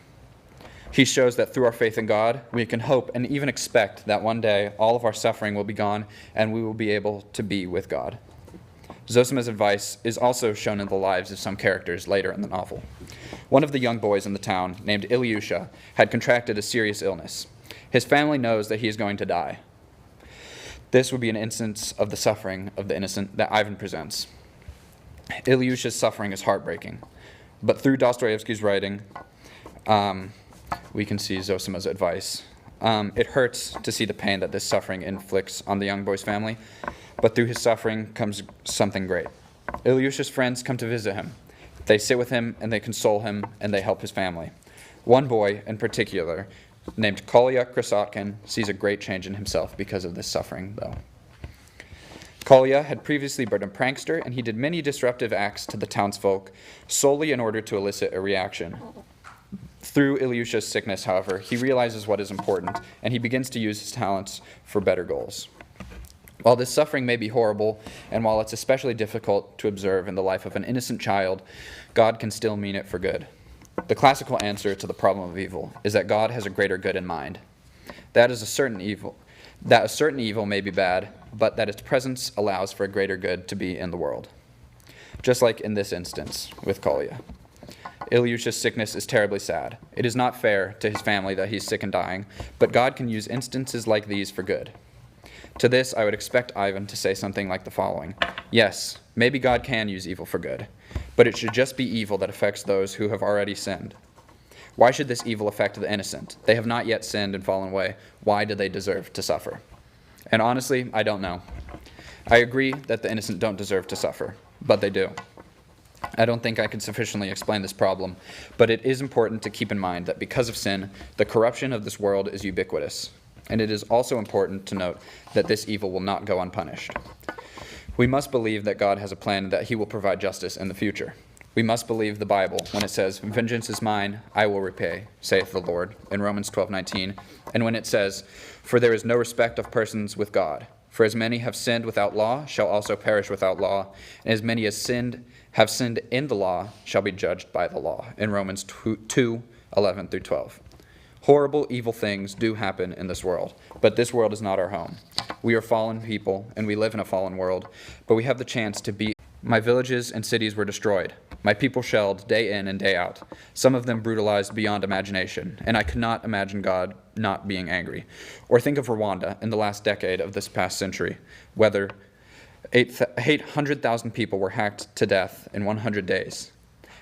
He shows that through our faith in God, we can hope and even expect that one day all of our suffering will be gone and we will be able to be with God. Zosima's advice is also shown in the lives of some characters later in the novel. One of the young boys in the town, named Ilyusha, had contracted a serious illness. His family knows that he is going to die. This would be an instance of the suffering of the innocent that Ivan presents. Ilyusha's suffering is heartbreaking, but through Dostoevsky's writing, we can see Zosima's advice. It hurts to see the pain that this suffering inflicts on the young boy's family, but through his suffering comes something great. Ilyusha's friends come to visit him. They sit with him and they console him and they help his family. One boy in particular, named Kolya Krasotkin, sees a great change in himself because of this suffering, though. Kolya had previously been a prankster, and he did many disruptive acts to the townsfolk solely in order to elicit a reaction. Through Ilyusha's sickness, however, he realizes what is important, and he begins to use his talents for better goals. While this suffering may be horrible, and while it's especially difficult to observe in the life of an innocent child, God can still mean it for good. The classical answer to the problem of evil is that God has a greater good in mind. That a certain evil may be bad, but that its presence allows for a greater good to be in the world. Just like in this instance with Kolya. Ilyusha's sickness is terribly sad. It is not fair to his family that he's sick and dying, but God can use instances like these for good. To this, I would expect Ivan to say something like the following. Yes, maybe God can use evil for good, but it should just be evil that affects those who have already sinned. Why should this evil affect the innocent? They have not yet sinned and fallen away. Why do they deserve to suffer? And honestly, I don't know. I agree that the innocent don't deserve to suffer, but they do. I don't think I can sufficiently explain this problem, but it is important to keep in mind that because of sin, the corruption of this world is ubiquitous. And it is also important to note that this evil will not go unpunished. We must believe that God has a plan that he will provide justice in the future. We must believe the Bible when it says, "Vengeance is mine, I will repay, saith the Lord," in Romans 12:19, and when it says, "For there is no respect of persons with God. For as many have sinned without law shall also perish without law, and as many as have sinned in the law shall be judged by the law," in Romans 2:11-12. Horrible, evil things do happen in this world, but this world is not our home. We are fallen people, and we live in a fallen world, but we have the chance to be. My villages and cities were destroyed, my people shelled day in and day out, some of them brutalized beyond imagination, and I could not imagine God not being angry. Or think of Rwanda in the last decade of this past century, whether 800,000 people were hacked to death in 100 days.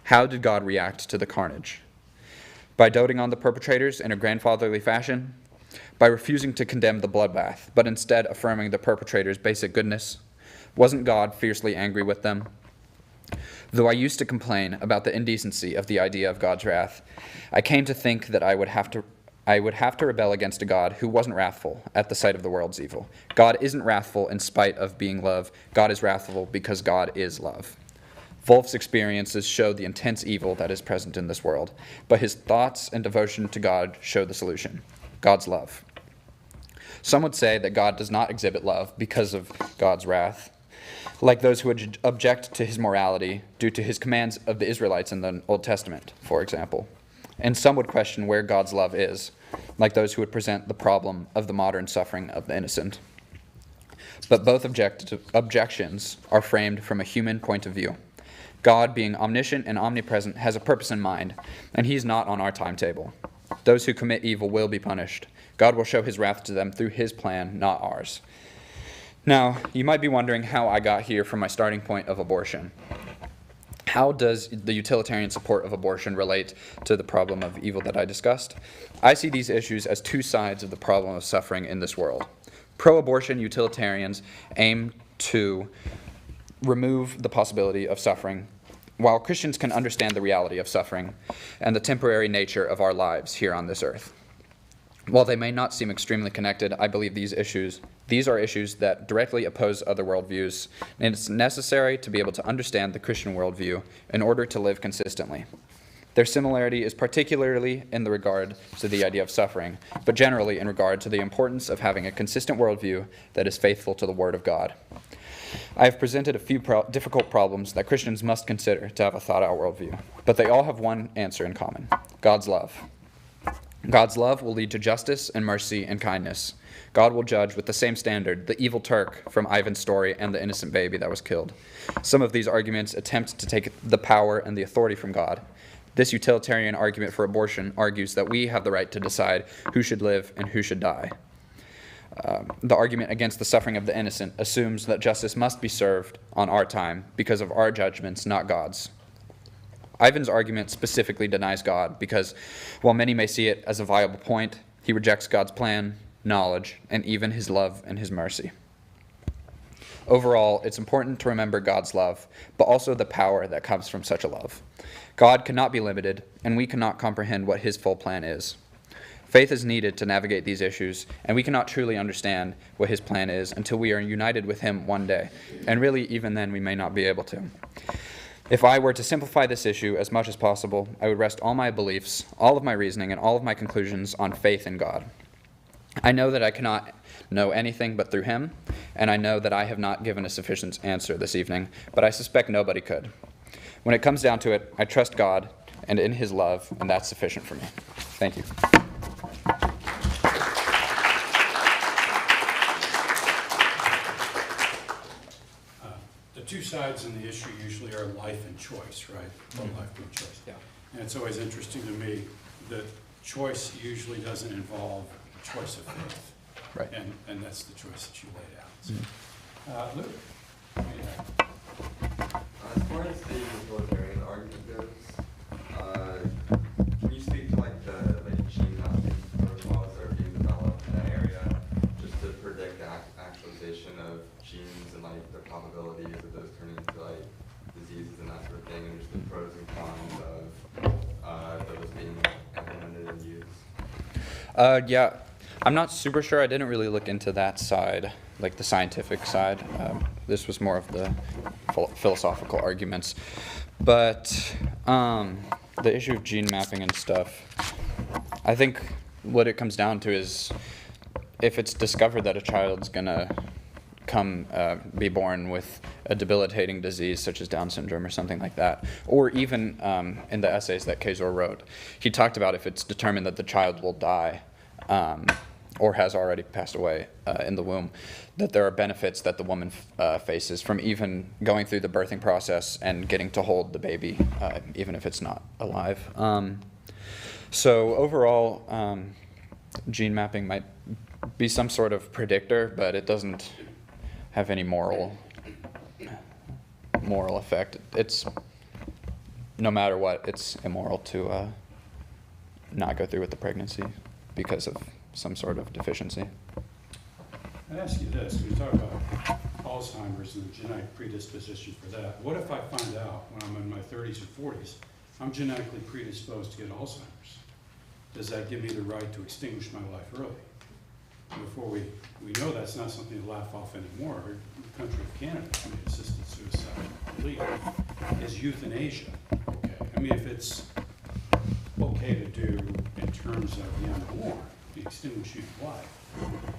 How did God react to the carnage? By doting on the perpetrators in a grandfatherly fashion? By refusing to condemn the bloodbath, but instead affirming the perpetrators' basic goodness? Wasn't God fiercely angry with them? Though I used to complain about the indecency of the idea of God's wrath, I came to think that I would have to rebel against a God who wasn't wrathful at the sight of the world's evil. God isn't wrathful in spite of being love. God is wrathful because God is love. Wolf's experiences show the intense evil that is present in this world, but his thoughts and devotion to God show the solution: God's love. Some would say that God does not exhibit love because of God's wrath, like those who would object to his morality due to his commands of the Israelites in the Old Testament, for example. And some would question where God's love is, like those who would present the problem of the modern suffering of the innocent. But both objections are framed from a human point of view. God, being omniscient and omnipresent, has a purpose in mind, and he's not on our timetable. Those who commit evil will be punished. God will show his wrath to them through his plan, not ours. Now, you might be wondering how I got here from my starting point of abortion. How does the utilitarian support of abortion relate to the problem of evil that I discussed? I see these issues as two sides of the problem of suffering in this world. Pro-abortion utilitarians aim to remove the possibility of suffering, while Christians can understand the reality of suffering and the temporary nature of our lives here on this earth. While they may not seem extremely connected, I believe these are issues that directly oppose other worldviews, and it's necessary to be able to understand the Christian worldview in order to live consistently. Their similarity is particularly in the regard to the idea of suffering, but generally in regard to the importance of having a consistent worldview that is faithful to the Word of God. I have presented a few difficult problems that Christians must consider to have a thought-out worldview, but they all have one answer in common: God's love. God's love will lead to justice and mercy and kindness. God will judge with the same standard the evil Turk from Ivan's story and the innocent baby that was killed. Some of these arguments attempt to take the power and the authority from God. This utilitarian argument for abortion argues that we have the right to decide who should live and who should die. The argument against the suffering of the innocent assumes that justice must be served on our time because of our judgments, not God's. Ivan's argument specifically denies God because, while many may see it as a viable point, he rejects God's plan, knowledge, and even his love and his mercy. Overall, it's important to remember God's love, but also the power that comes from such a love. God cannot be limited, and we cannot comprehend what his full plan is. Faith is needed to navigate these issues, and we cannot truly understand what his plan is until we are united with him one day, and really even then we may not be able to. If I were to simplify this issue as much as possible, I would rest all my beliefs, all of my reasoning, and all of my conclusions on faith in God. I know that I cannot know anything but through him, and I know that I have not given a sufficient answer this evening, but I suspect nobody could. When it comes down to it, I trust God and in his love, and that's sufficient for me. Thank you. The two sides in the issue usually are life and choice, right? Pro-life, pro-choice. Yeah. And it's always interesting to me that choice usually doesn't involve a choice of faith. Right. And that's the choice that you laid out. So, Mm-hmm. Luke? As far as the utilitarian argument goes, can you speak to like the gene mapping protocols that are being developed in that area, just to predict the actualization of genes and like the probabilities of those turning into like diseases and that sort of thing, and just the pros and cons of those being implemented and used? Yeah, I'm not super sure. I didn't really look into that side, like the scientific side. This was more of the philosophical arguments. But the issue of gene mapping and stuff, I think what it comes down to is if it's discovered that a child's gonna be born with a debilitating disease such as Down syndrome or something like that, or even in the essays that Kezor wrote, he talked about if it's determined that the child will die or has already passed away in the womb, that there are benefits that the woman faces from even going through the birthing process and getting to hold the baby, even if it's not alive. So overall, gene mapping might be some sort of predictor, but it doesn't have any moral effect. It's, no matter what, it's immoral to not go through with the pregnancy because of some sort of deficiency. I'd ask you this, we talk about Alzheimer's and the genetic predisposition for that. What if I find out when I'm in my 30s or 40s, I'm genetically predisposed to get Alzheimer's? Does that give me the right to extinguish my life early? Before we know that's not something to laugh off anymore. The country of Canada made assisted suicide illegal. Is euthanasia okay? I mean, if it's okay to do in terms of the unborn, the extinguishing of life,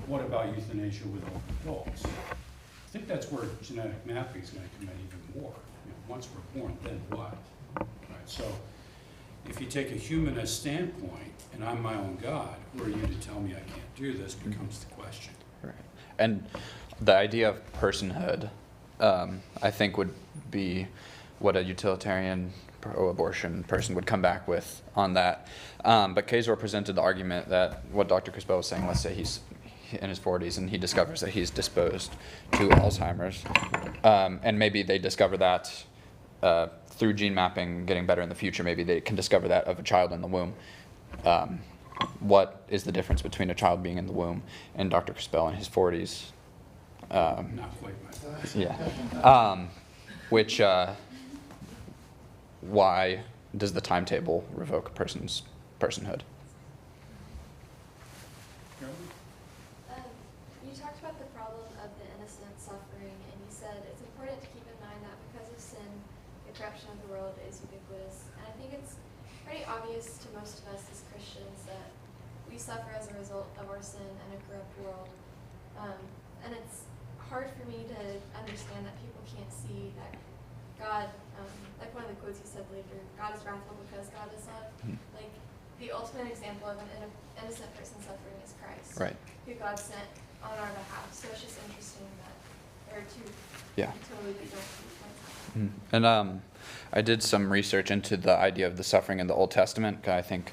what about euthanasia with older adults? I think that's where genetic mapping is going to come in even more. You know, once we're born, then what? Right? So if you take a humanist standpoint, and I'm my own God, who are you to tell me I can't do this, becomes the question. Right. And the idea of personhood, I think, would be what a utilitarian pro-abortion person would come back with on that. But Kezor presented the argument that what Dr. Crispell was saying, let's say he's in his 40s and he discovers that he's disposed to Alzheimer's, and maybe they discover that through gene mapping getting better in the future, maybe they can discover that of a child in the womb. What is the difference between a child being in the womb and Dr. Crispell in his 40s? Not quite my size. Yeah. Why does the timetable revoke a person's personhood? You talked about the problem of the innocent suffering, and you said it's important to keep in mind that because of sin, the corruption of the world is ubiquitous. And I think it's pretty obvious to most of us as Christians that we suffer as a result of our sin and a corrupt world. And it's hard for me to understand that people can't see that God, like one of the quotes you said later, God is wrathful because God is love. Like, the ultimate example of an innocent person suffering is Christ, Right. who God sent on our behalf. So it's just interesting that there are two totally different viewpoints. And I did some research into the idea of the suffering in the Old Testament. I think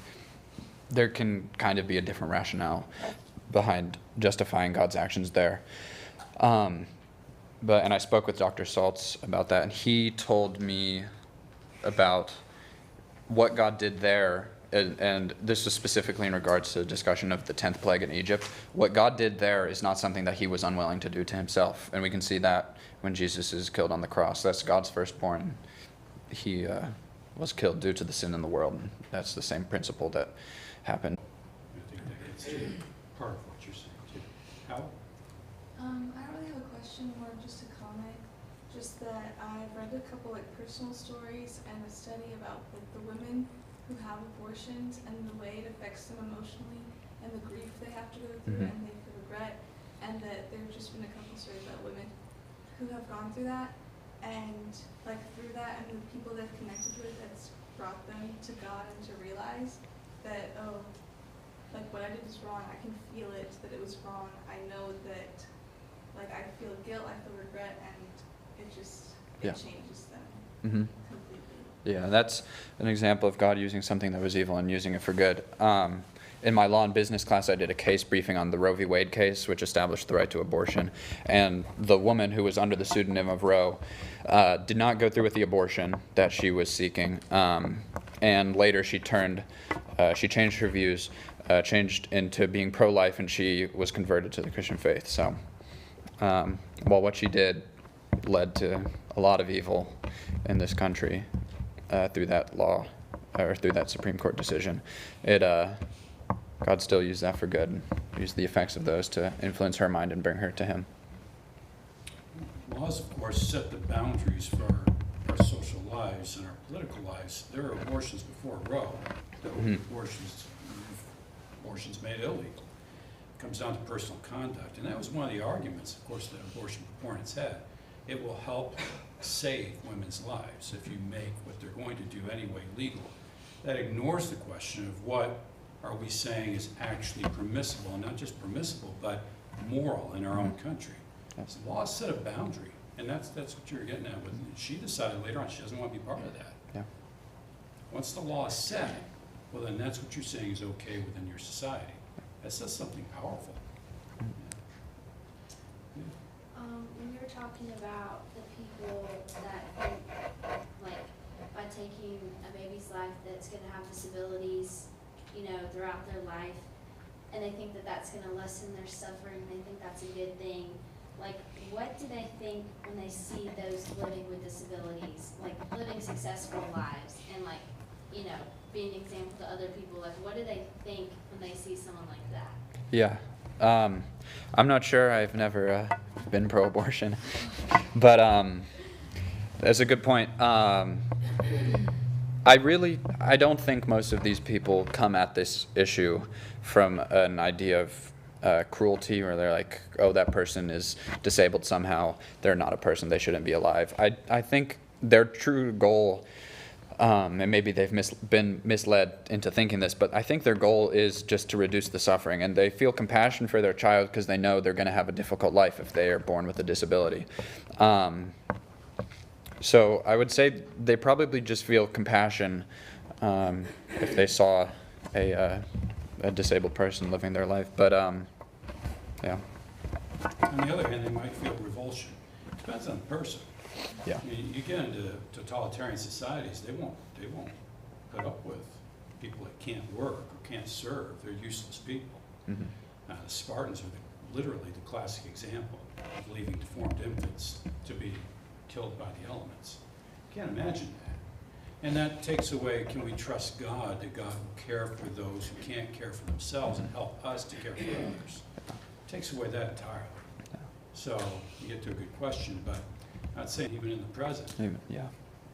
there can kind of be a different rationale behind justifying God's actions there. And I spoke with Dr. Saltz about that, and he told me about what God did there, and this was specifically in regards to the discussion of the 10th plague in Egypt. What God did there is not something that he was unwilling to do to himself, and we can see that when Jesus is killed on the cross. That's God's firstborn. He was killed due to the sin in the world, and that's the same principle that happened. I think that gets to part of what you're saying, too. Hal? I don't really have a question, more just a comment. Just that I've read a couple personal stories and a study about the women who have abortions and the way it affects them emotionally and the grief they have to go through and they feel regret, and that there have just been a couple stories about women who have gone through that, and through that and the people they've connected with, that's brought them to God and to realize that, what I did is wrong. I can feel it, that it was wrong. I know that I feel guilt, I feel regret, and it changes them completely. Yeah, that's an example of God using something that was evil and using it for good. In my law and business class, I did a case briefing on the Roe v. Wade case, which established the right to abortion. And the woman who was under the pseudonym of Roe did not go through with the abortion that she was seeking. And later she changed her views, changed into being pro-life, and she was converted to the Christian faith. So while what she did led to a lot of evil in this country through that law, or through that Supreme Court decision, God still used that for good, and used the effects of those to influence her mind and bring her to him. Laws, of course, set the boundaries for our social lives and our political lives, there are abortions before Roe. There were abortions made illegal. It comes down to personal conduct. And that was one of the arguments, of course, that abortion proponents had. It will help save women's lives if you make what they're going to do anyway legal. That ignores the question of what are we saying is actually permissible, and not just permissible, but moral in our own country. So the law set a boundary, and that's what you're getting at with. She decided later on she doesn't want to be part of that. Yeah. Once the law is set, well then that's what you're saying is okay within your society. That says something powerful. When you were talking about the people that think, like, by taking a baby's life that's gonna have disabilities, you know, throughout their life, and they think that that's gonna lessen their suffering, they think that's a good thing. Like, what do they think when they see those living with disabilities, like living successful lives and, like, you know, being an example to other people? Like, what do they think when they see someone like that? Yeah. I'm not sure. I've never been pro-abortion. But that's a good point. I don't think most of these people come at this issue from an idea of cruelty, where they're like, oh, that person is disabled somehow, they're not a person, they shouldn't be alive. I think their true goal, and maybe they've been misled into thinking this, but I think their goal is just to reduce the suffering, and they feel compassion for their child because they know they're going to have a difficult life if they are born with a disability. So I would say they probably just feel compassion if they saw a disabled person living their life, but yeah. On the other hand, they might feel revulsion. It depends on the person. Yeah. I mean, you get into totalitarian societies, they won't put up with people that can't work or can't serve. They're useless people. Mm-hmm. The Spartans are literally the classic example of leaving deformed infants to be killed by the elements. You can't imagine that. And that takes away, can we trust God, that God will care for those who can't care for themselves and help us to care for others? It takes away that entirely. So you get to a good question, but I'd say even in the present,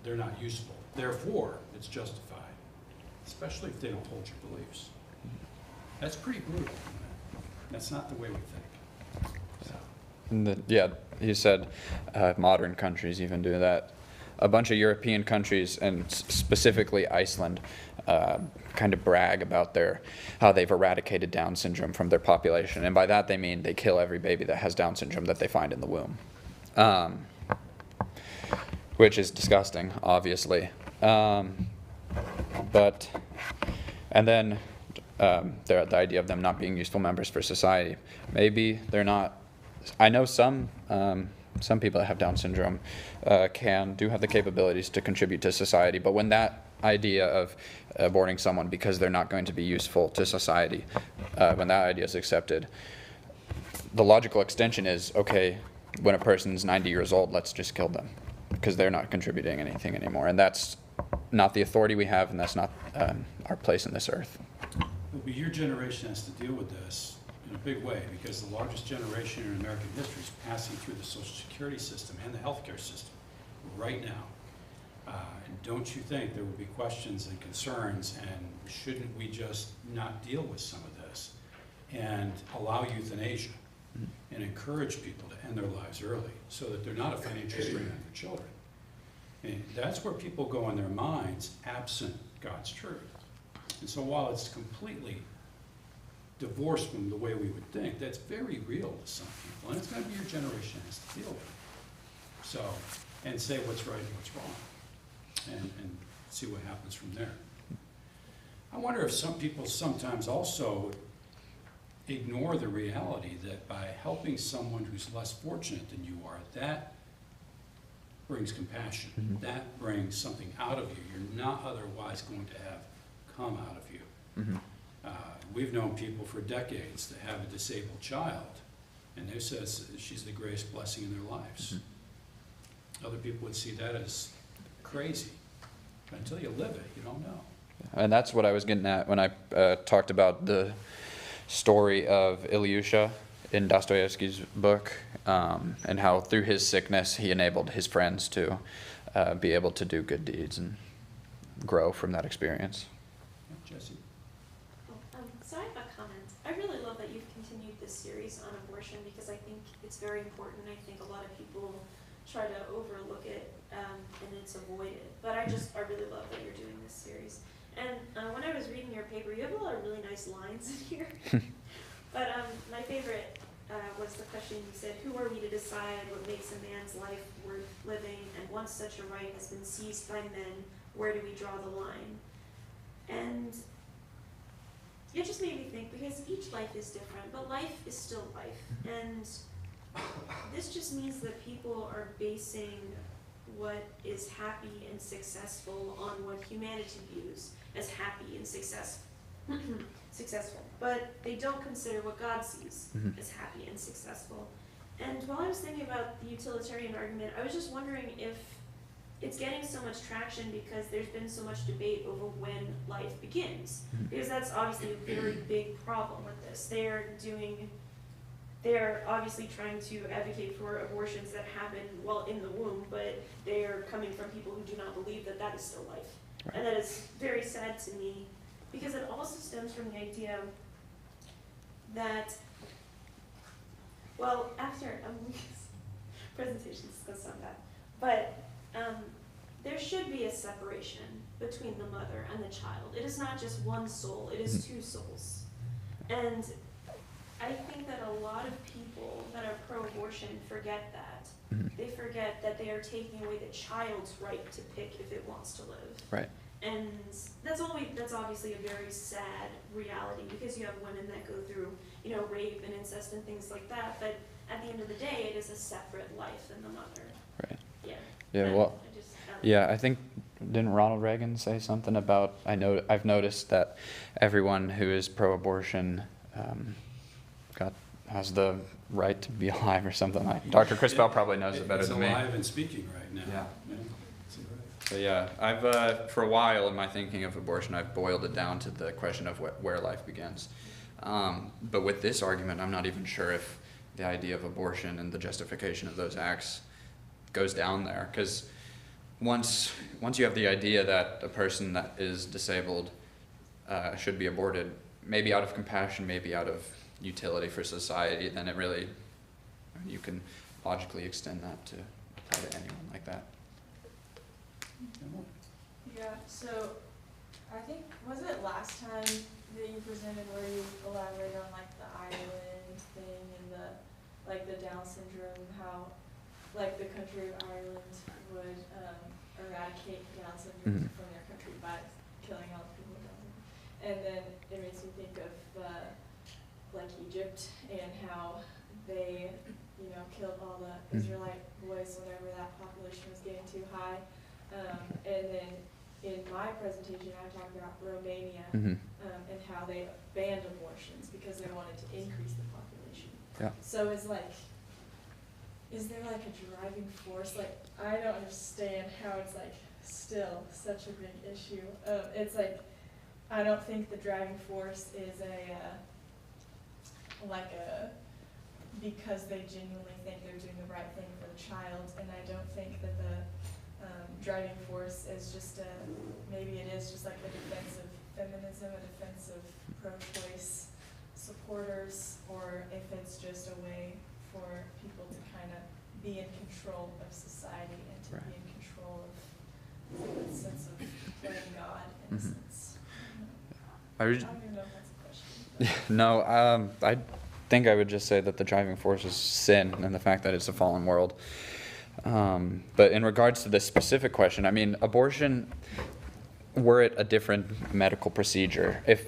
they're not useful. Therefore, it's justified, especially if they don't hold your beliefs. That's pretty brutal. That's not the way we think. So. Yeah, he said modern countries even do that. A bunch of European countries, and specifically Iceland, kind of brag about how they've eradicated Down syndrome from their population. And by that they mean they kill every baby that has Down syndrome that they find in the womb. Which is disgusting, obviously. And then the idea of them not being useful members for society. Maybe they're not. I know some people that have Down syndrome do have the capabilities to contribute to society, but when that idea of aborting someone because they're not going to be useful to society, when that idea is accepted, the logical extension is, okay, when a person's 90 years old, let's just kill them because they're not contributing anything anymore. And that's not the authority we have, and that's not our place in this earth. But your generation has to deal with this in a big way, because the largest generation in American history is passing through the Social Security system and the healthcare system right now. And don't you think there would be questions and concerns, and shouldn't we just not deal with some of this and allow euthanasia and encourage people to end their lives early so that they're not a financial strain on their children? And that's where people go in their minds absent God's truth. And so while it's completely divorced from the way we would think, that's very real to some people, and it's going to be your generation has to deal with it. So, and say what's right and what's wrong, and see what happens from there. I wonder if some people sometimes also ignore the reality that by helping someone who's less fortunate than you are, that brings compassion. Mm-hmm. That brings something out of you you're not otherwise going to have come out of you. Mm-hmm. We've known people for decades that have a disabled child, and they say she's the greatest blessing in their lives. Mm-hmm. Other people would see that as crazy. But until you live it, you don't know. And that's what I was getting at when I talked about the story of Ilyusha in Dostoevsky's book, and how through his sickness he enabled his friends to be able to do good deeds and grow from that experience. Jesse? So I have a comment. I really love that you've continued this series on abortion because I think it's very important. I think a lot of people try to overlook it and it's avoided. But I really love that you're doing this series. And when I was reading your paper, you have a lot of really nice lines in here. But my favorite was the question you said, who are we to decide what makes a man's life worth living? And once such a right has been seized by men, where do we draw the line? And it just made me think, because each life is different, but life is still life. And this just means that people are basing what is happy and successful on what humanity views as happy and successful. But they don't consider what God sees as happy and successful. And while I was thinking about the utilitarian argument, I was just wondering if it's getting so much traction because there's been so much debate over when life begins. Because that's obviously a very big problem with this. They're obviously trying to advocate for abortions that happen while in the womb, but they're coming from people who do not believe that that is still life. Right. And that is very sad to me, because it also stems from the idea that, well, after presentations go sound bad, but there should be a separation between the mother and the child. It is not just one soul, it is two souls. And I think that a lot of people that are pro-abortion forget that. They forget that they are taking away the child's right to pick if it wants to live. Right. And that's obviously a very sad reality, because you have women that go through, rape and incest and things like that. But at the end of the day, it is a separate life than the mother. Right. Yeah. Yeah. Well. Yeah, I think, didn't Ronald Reagan say something about, I've noticed that everyone who is pro-abortion has the right to be alive or something like that. Dr. Crispell probably knows it better than me. It's alive and speaking right now. Yeah. So yeah, I've, for a while in my thinking of abortion, I've boiled it down to the question of where life begins. But with this argument, I'm not even sure if the idea of abortion and the justification of those acts goes down there, because once you have the idea that a person that is disabled should be aborted, maybe out of compassion, maybe out of utility for society, then you can logically extend that to apply to anyone like that. Yeah, so I think, was it last time that you presented where you elaborated on like the Ireland thing and the Down syndrome, how like the country of Ireland would eradicate Down syndrome from their country by killing all the people with Down syndrome. And then it makes me think of like Egypt and how they, killed all the Israelite boys whenever that population was getting too high. And then in my presentation, I talked about Romania and how they banned abortions because they wanted to increase the population. Yeah. So is there like a driving force? Like, I don't understand how it's like still such a big issue. It's like, I don't think the driving force is because they genuinely think they're doing the right thing for the child, and I don't think that the driving force is just maybe it is just like a defense of feminism, a defense of pro-choice supporters, or if it's just a way for people to kind of be in control of society and to be in control of the sense of playing God in a sense. I don't even know if that's a question. No, I think I would just say that the driving force is sin and the fact that it's a fallen world. But in regards to this specific question, I mean, abortion, were it a different medical procedure, if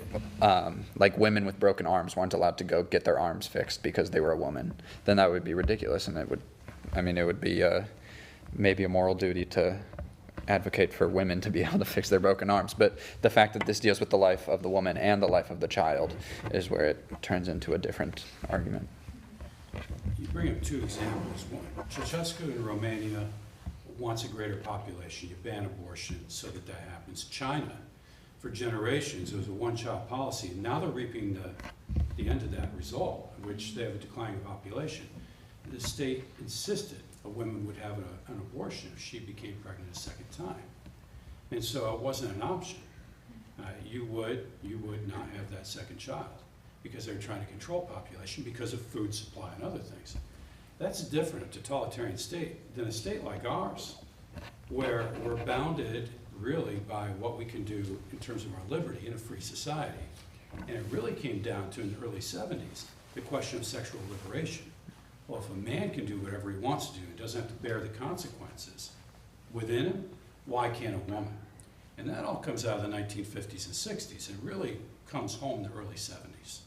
like women with broken arms weren't allowed to go get their arms fixed because they were a woman, then that would be ridiculous, and it would be maybe a moral duty to advocate for women to be able to fix their broken arms. But the fact that this deals with the life of the woman and the life of the child is where it turns into a different argument. You bring up two examples. One, Ceausescu in Romania wants a greater population. You ban abortion so that happens. China, for generations, it was a one-child policy. Now they're reaping the end of that result, in which they have a declining population, the state insisted a woman would have an abortion if she became pregnant a second time. And so it wasn't an option. You would not have that second child because they're trying to control population because of food supply and other things. That's different, a totalitarian state, than a state like ours, where we're bounded really by what we can do in terms of our liberty in a free society. And it really came down to, in the early 70s, the question of sexual liberation. Well, if a man can do whatever he wants to do, he doesn't have to bear the consequences within him, why can't a woman? And that all comes out of the 1950s and 60s and really comes home in the early 70s.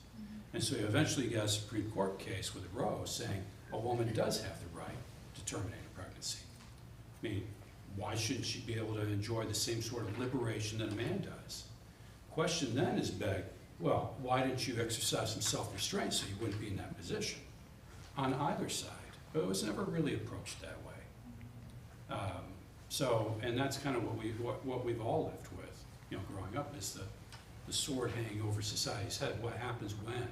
And so you eventually get a Supreme Court case with Roe saying a woman does have the right to terminate a pregnancy. I mean, why shouldn't she be able to enjoy the same sort of liberation that a man does? Question then is begged, well, why didn't you exercise some self-restraint so you wouldn't be in that position? On either side, but it was never really approached that way. And that's kind of what we've all lived with, you know, growing up, is the sword hanging over society's head. What happens when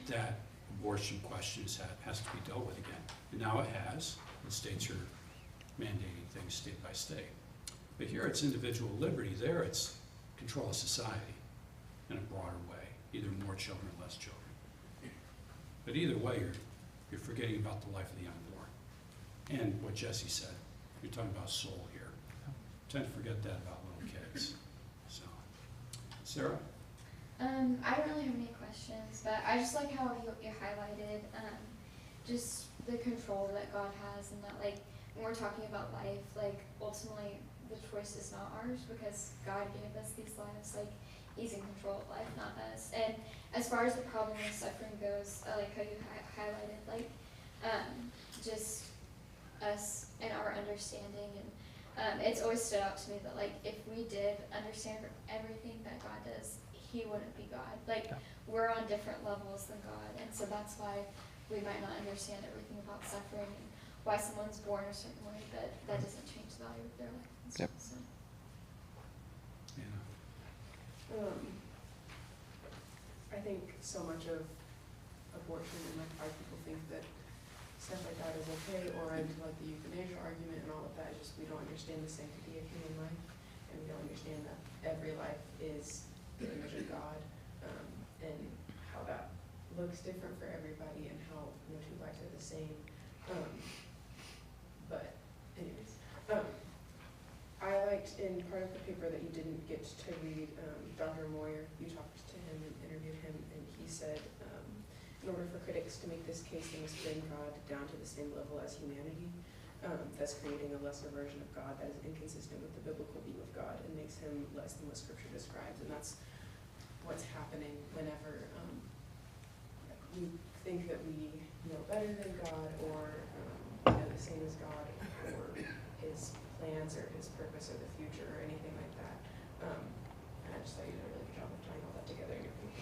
that abortion question has to be dealt with again? And now it has. The states are mandating things state by state. But here it's individual liberty. There it's control of society in a broader way, either more children or less children. But either way, you're forgetting about the life of the unborn. And what Jesse said, you're talking about soul here. Tend to forget that about little kids. So, Sarah? I don't really have any questions, but I just like how you highlighted just the control that God has, and that, like, when we're talking about life, like, ultimately the choice is not ours because God gave us these lives. Like, He's in control of life, not us. And as far as the problem of suffering goes, I like how you highlighted, like, just us and our understanding. And it's always stood out to me that, like, if we did understand everything that God does, He wouldn't be God. Like, we're on different levels than God, and so that's why we might not understand everything about suffering and why someone's born a certain way, but that doesn't change the value of their life. And stuff, so. I think so much of abortion and like why people think that stuff like that is okay, or into like the euthanasia argument and all of that, just we don't understand the sanctity of human life, and we don't understand that every life is the image of God, and how that looks different for everybody, and how no two lives are the same. But anyways, I liked in part of the paper that you didn't get to read, Dr. Moyer, you talked to him and interviewed him, and he said, in order for critics to make this case, they must bring God down to the same level as humanity, thus creating a lesser version of God that is inconsistent with the biblical view of God and makes Him less than what Scripture describes. And that's what's happening whenever we think that we know better than God, or know the same as God, or His plans or His purpose or the future or anything like that. And I just thought you did a really good job of tying all that together in your paper.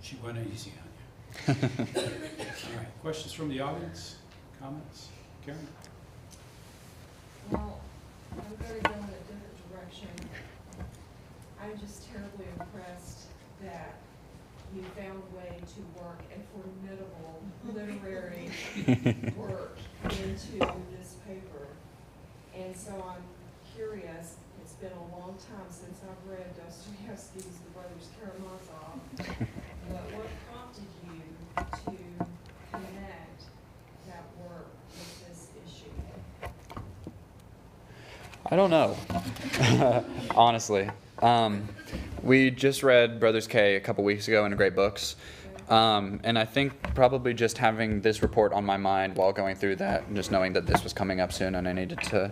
She went easy on you. All right, questions from the audience? Comments? Karen? Well, I'm going to go in a different direction. I'm just terribly impressed that you found a way to work a formidable literary work into this paper. And so I'm curious, it's been a long time since I've read Dostoevsky's The Brothers Karamazov, but what prompted you to connect that work with this issue? I don't know, honestly. We just read Brothers K a couple weeks ago in Great Books, and I think probably just having this report on my mind while going through that, and just knowing that this was coming up soon and I needed to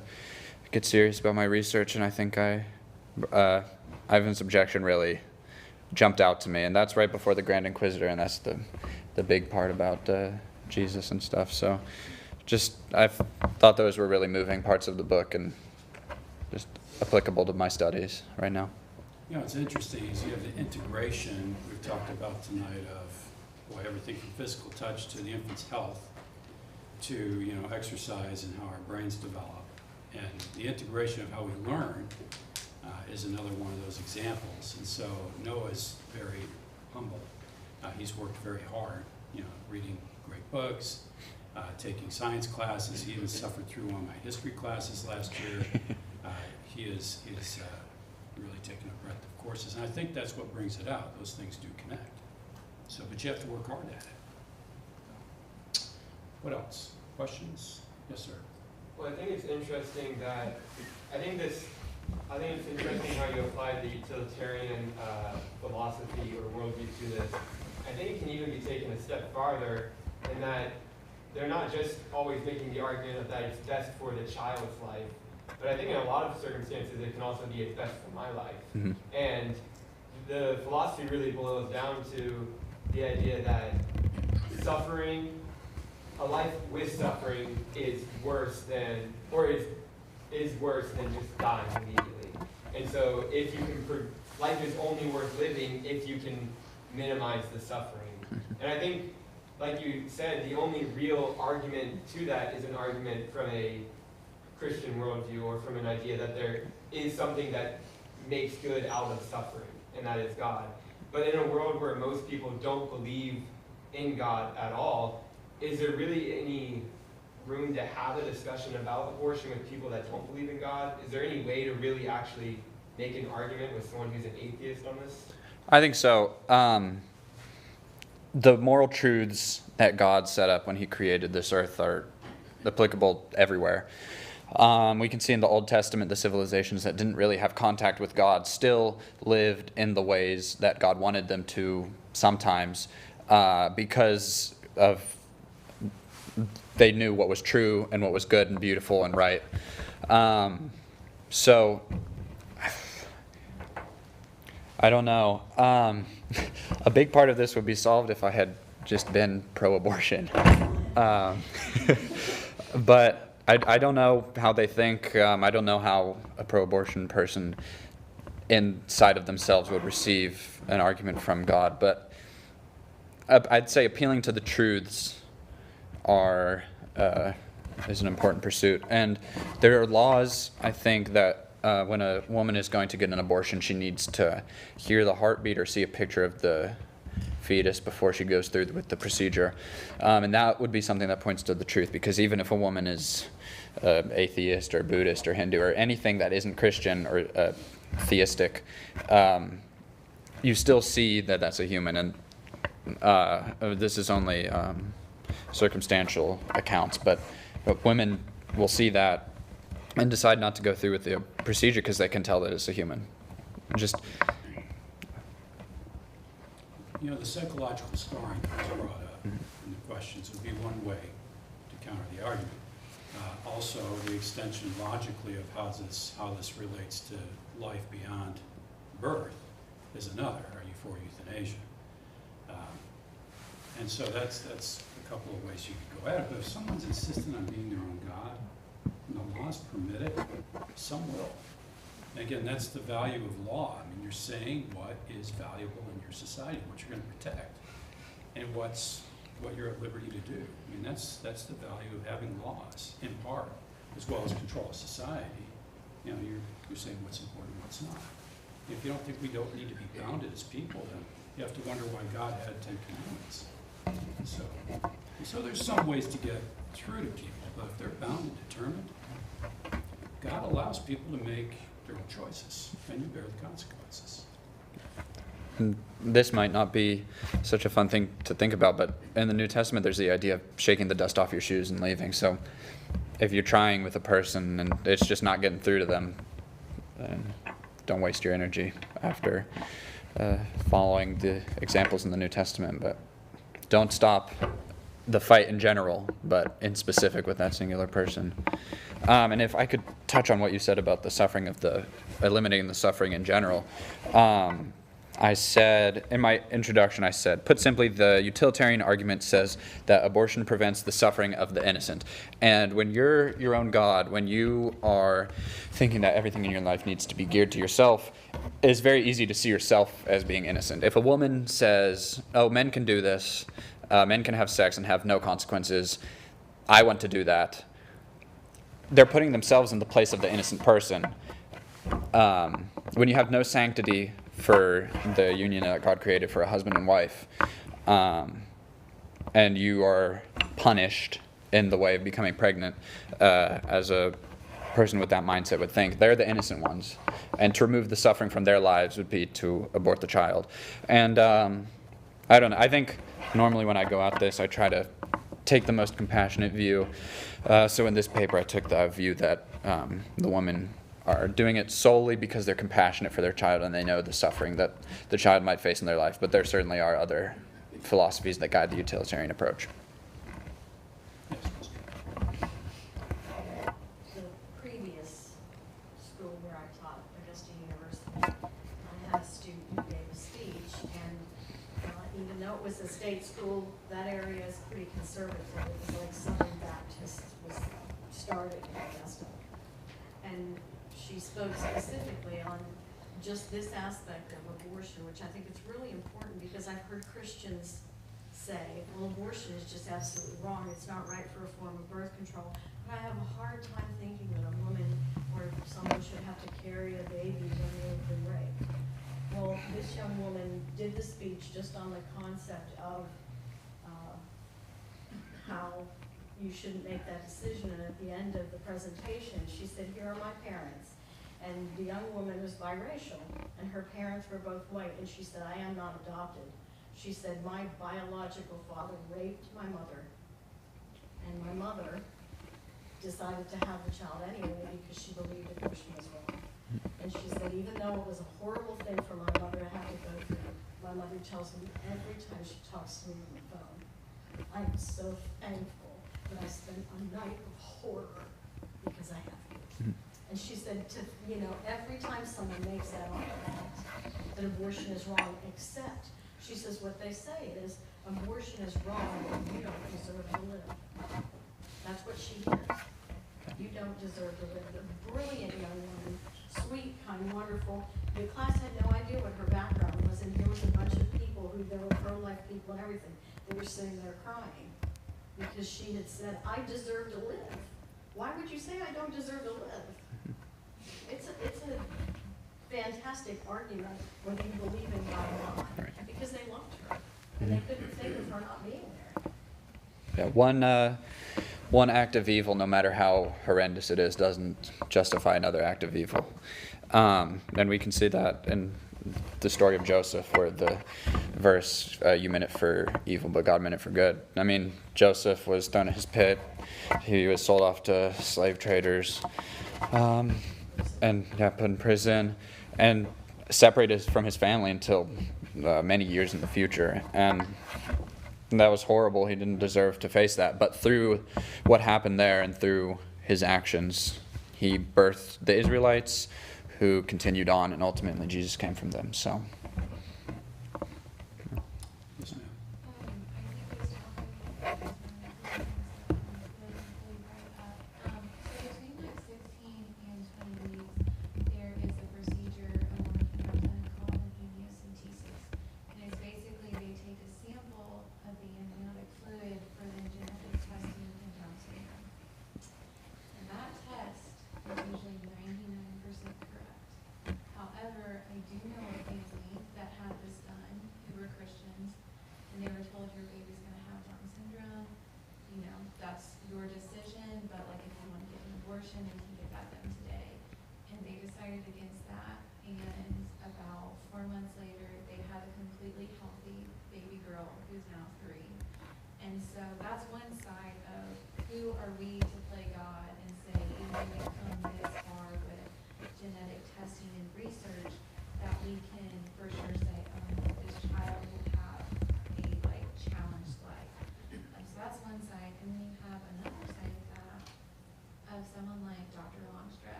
get serious about my research, and I think Ivan's objection really jumped out to me, and that's right before the Grand Inquisitor, and that's the big part about Jesus and stuff. So just I thought those were really moving parts of the book and just applicable to my studies right now. You know, it's interesting is you have the integration we've talked about tonight of everything from physical touch to the infant's health to, you know, exercise and how our brains develop. And the integration of how we learn is another one of those examples. And so Noah's very humble. He's worked very hard, reading great books, taking science classes. He even suffered through one of my history classes last year. He is really taken a breadth of courses, and I think that's what brings it out. Those things do connect. So, but you have to work hard at it. What else? Questions? Yes, sir. Well, I think it's interesting that, I think it's interesting how you apply the utilitarian philosophy or worldview to this. I think it can even be taken a step farther in that they're not just always making the argument of that it's best for the child's life, but I think in a lot of circumstances it can also be it's best for my life. Mm-hmm. And the philosophy really boils down to the idea that suffering, a life with suffering is worse than, or is worse than just dying immediately. And so if you can, life is only worth living if you can minimize the suffering. And I think, like you said, the only real argument to that is an argument from a Christian worldview or from an idea that there is something that makes good out of suffering, and that is God. But in a world where most people don't believe in God at all, is there really any room to have a discussion about abortion with people that don't believe in God? Is there any way to really actually make an argument with someone who's an atheist on this? I think so. The moral truths that God set up when he created this earth are applicable everywhere. We can see in the Old Testament the civilizations that didn't really have contact with God still lived in the ways that God wanted them to sometimes because of they knew what was true and what was good and beautiful and right. So I don't know. A big part of this would be solved if I had just been pro-abortion. But I don't know how they think. I don't know how a pro-abortion person inside of themselves would receive an argument from God. But I'd say appealing to the truths is an important pursuit. And there are laws, I think, that when a woman is going to get an abortion, she needs to hear the heartbeat or see a picture of the fetus before she goes through with the procedure. And that would be something that points to the truth, because even if a woman is atheist or Buddhist or Hindu or anything that isn't Christian or theistic, you still see that that's a human. And this is only circumstantial accounts, but women will see that and decide not to go through with the procedure because they can tell that it's a human. The psychological scarring that was brought up in the questions would be one way to counter the argument. Also, the extension logically of how this relates to life beyond birth is another. Are you for euthanasia? And so that's a couple of ways you could go at it. But if someone's insistent on being their own God, and the laws permit it, some will. And again, that's the value of law. I mean, you're saying what is valuable in your society, what you're going to protect, and what you're at liberty to do. I mean, that's the value of having laws, in part, as well as control of society. You're saying what's important and what's not. If you don't think we don't need to be bounded as people, then you have to wonder why God had 10 commandments. So there's some ways to get through to people, but if they're bound and determined, God allows people to make their own choices, and you bear the consequences. And this might not be such a fun thing to think about, but in the New Testament there's the idea of shaking the dust off your shoes and leaving. So if you're trying with a person and it's just not getting through to them, then don't waste your energy after following the examples in the New Testament. But don't stop the fight in general, but in specific with that singular person. And if I could touch on what you said about the suffering of eliminating the suffering in general. I said, in my introduction, put simply, the utilitarian argument says that abortion prevents the suffering of the innocent. And when you're your own God, when you are thinking that everything in your life needs to be geared to yourself, it's very easy to see yourself as being innocent. If a woman says, oh, men can do this, men can have sex and have no consequences, I want to do that, they're putting themselves in the place of the innocent person. When you have no sanctity for the union that God created for a husband and wife, and you are punished in the way of becoming pregnant, as a person with that mindset would think. They're the innocent ones. And to remove the suffering from their lives would be to abort the child. And I don't know. I think normally when I go at this, I try to take the most compassionate view. So in this paper, I took the view that the women are doing it solely because they're compassionate for their child and they know the suffering that the child might face in their life. But there certainly are other philosophies that guide the utilitarian approach. The previous school where I taught, Augusta University, I had a student who gave a speech, and even though it was a state school, that area is pretty conservative. It was like Southern Baptist was started in Augusta. And she spoke specifically on just this aspect of abortion, which I think is really important because I've heard Christians say, well, abortion is just absolutely wrong. It's not right for a form of birth control. But I have a hard time thinking that a woman or someone should have to carry a baby when they've been raped. Well, this young woman did the speech just on the concept of how you shouldn't make that decision. And at the end of the presentation, she said, here are my parents. And the young woman was biracial, and her parents were both white. And she said, I am not adopted. She said, my biological father raped my mother, and my mother decided to have the child anyway because she believed abortion was wrong. And she said, even though it was a horrible thing for my mother to have to go through, my mother tells me every time she talks to me on the phone, I am so thankful that I spent a night of horror because I have you. And she said, every time someone makes that argument that abortion is wrong, except, she says, what they say is, abortion is wrong and you don't deserve to live. That's what she hears. You don't deserve to live. A brilliant young woman, sweet, kind, wonderful. The class had no idea what her background was, and here was a bunch of people who, there were pro-life people and everything. They were sitting there crying because she had said, I deserve to live. Why would you say I don't deserve to live? It's a fantastic argument whether you believe in God or not, because they loved her, and they couldn't think of her not being there. Yeah, one act of evil, no matter how horrendous it is, doesn't justify another act of evil. And we can see that in the story of Joseph, where the verse, you meant it for evil, but God meant it for good. I mean, Joseph was thrown in his pit. He was sold off to slave traders. And put in prison and separated from his family until many years in the future. And that was horrible. He didn't deserve to face that. But through what happened there and through his actions, he birthed the Israelites who continued on, and ultimately Jesus came from them. So.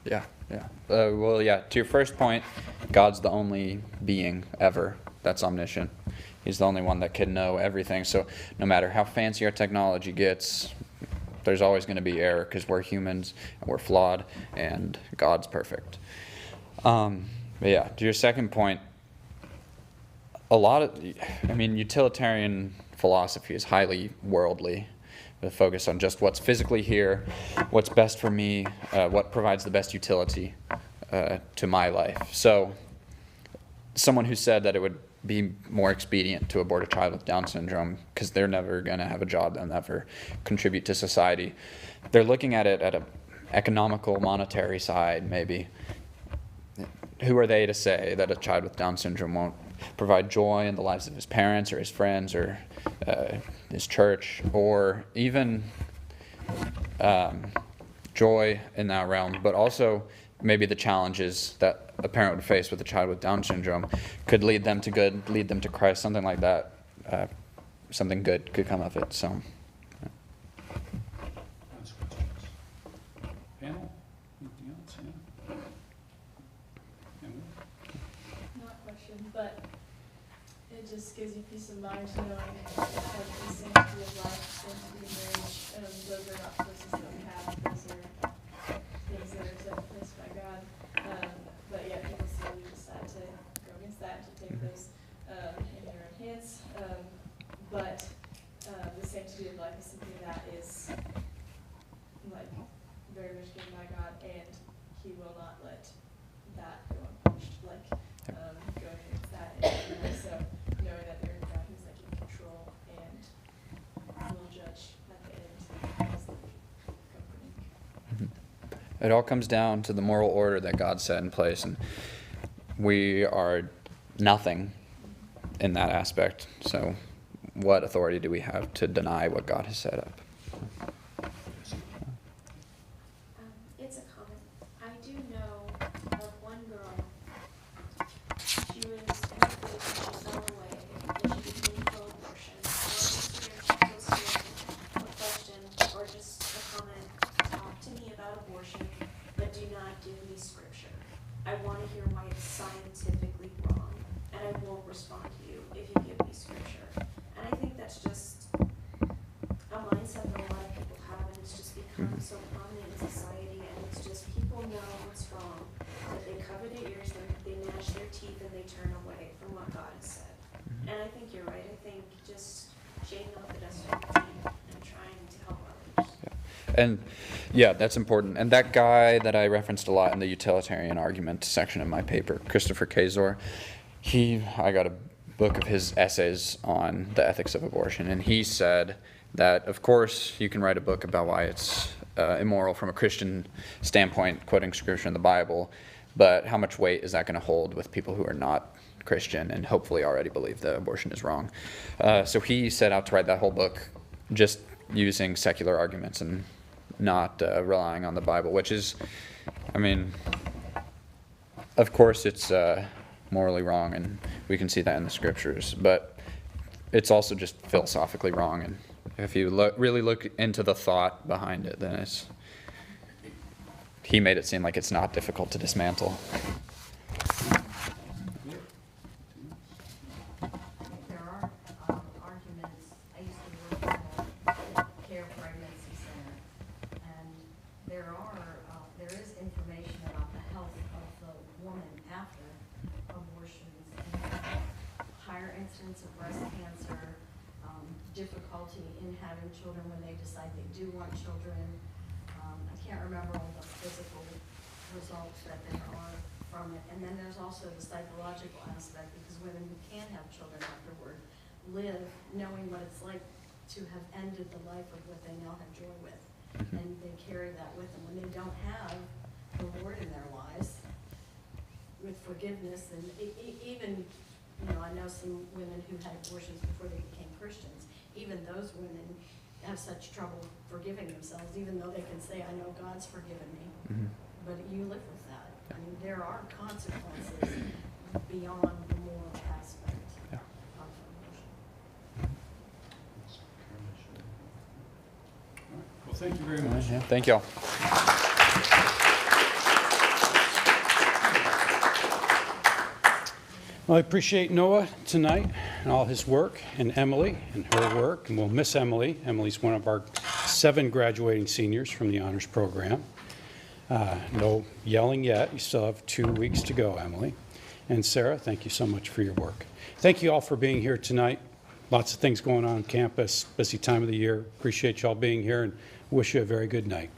Yeah. Yeah. Well, yeah, to your first point, God's the only being ever that's omniscient. He's the only one that can know everything. So no matter how fancy our technology gets, there's always going to be error because we're humans and we're flawed and God's perfect. But yeah, to your second point, utilitarian philosophy is highly worldly. The focus on just what's physically here, what's best for me, what provides the best utility to my life. So someone who said that it would be more expedient to abort a child with Down syndrome because they're never going to have a job, they'll never contribute to society. They're looking at it at an economical, monetary side, maybe. Who are they to say that a child with Down syndrome won't provide joy in the lives of his parents or his friends or his church, or even joy in that realm, but also maybe the challenges that a parent would face with a child with Down syndrome could lead them to good, lead them to Christ, something like that. Something good could come of it. So, That's questions. Panel? Anything else? Yeah? Not a question, but it just gives you peace of mind knowing that the sanctity of life, sanctity of marriage, those are not choices that we have. Those are things that are set in place by God. But yet people still decide to go against that, to take those in their own hands. But the sanctity of life is something that is like very much given by God, and He will not let that go unpunished. Like going against that, and so knowing that there is God who's like in control and will judge at the end is comforting. it all comes down to the moral order that God set in place, and we are nothing in that aspect. So what authority do we have to deny what God has set up? It's a comment. I do know of one girl. She was in a relationship, she fell away, and she became pro-abortion. I want to hear a question or just a comment. Talk to me about abortion, but do not give me scripture. I want to hear why it's scientifically wrong, and I won't respond to you if you give me scripture. And I think that's just a mindset that a lot of people have, and it's just become so prominent in society, and it's just people know what's wrong, but they cover their ears, they gnash their teeth, and they turn away from what God has said. And I think you're right. I think just shaking off the dust of your teeth and trying to help others. And yeah, that's important. And that guy that I referenced a lot in the utilitarian argument section of my paper, Christopher Kazor, I got a book of his essays on the ethics of abortion, and he said that, of course, you can write a book about why it's immoral from a Christian standpoint, quoting scripture in the Bible, but how much weight is that going to hold with people who are not Christian and hopefully already believe that abortion is wrong? So he set out to write that whole book just using secular arguments and not relying on the Bible, which is, of course it's morally wrong, and we can see that in the scriptures, but it's also just philosophically wrong, and if you really look into the thought behind it, then he made it seem like it's not difficult to dismantle. There are arguments. I used to work at a care pregnancy center, and there is information about the health of the woman after abortions, and higher incidence of breast cancer, difficulty in having children when they decide they do want children. I can't remember all the physical results that there are from it. And then there's also the psychological aspect, because women who can have children afterward live knowing what it's like to have ended the life of what they now have joy with. And they carry that with them. When they don't have the Lord in their lives, with forgiveness, and even, I know some women who had abortions before they became Christians. Even those women have such trouble forgiving themselves, even though they can say, I know God's forgiven me. But you live with that. There are consequences beyond the moral aspect of abortion. Well, thank you very much. Yeah, thank y'all. Well, I appreciate Noah tonight and all his work, and Emily and her work, and we'll miss Emily. Emily's one of our 7 graduating seniors from the honors program. No yelling yet. You still have 2 weeks to go, Emily. And Sarah, thank you so much for your work. Thank you all for being here tonight. Lots of things going on campus, busy time of the year. Appreciate you all being here and wish you a very good night.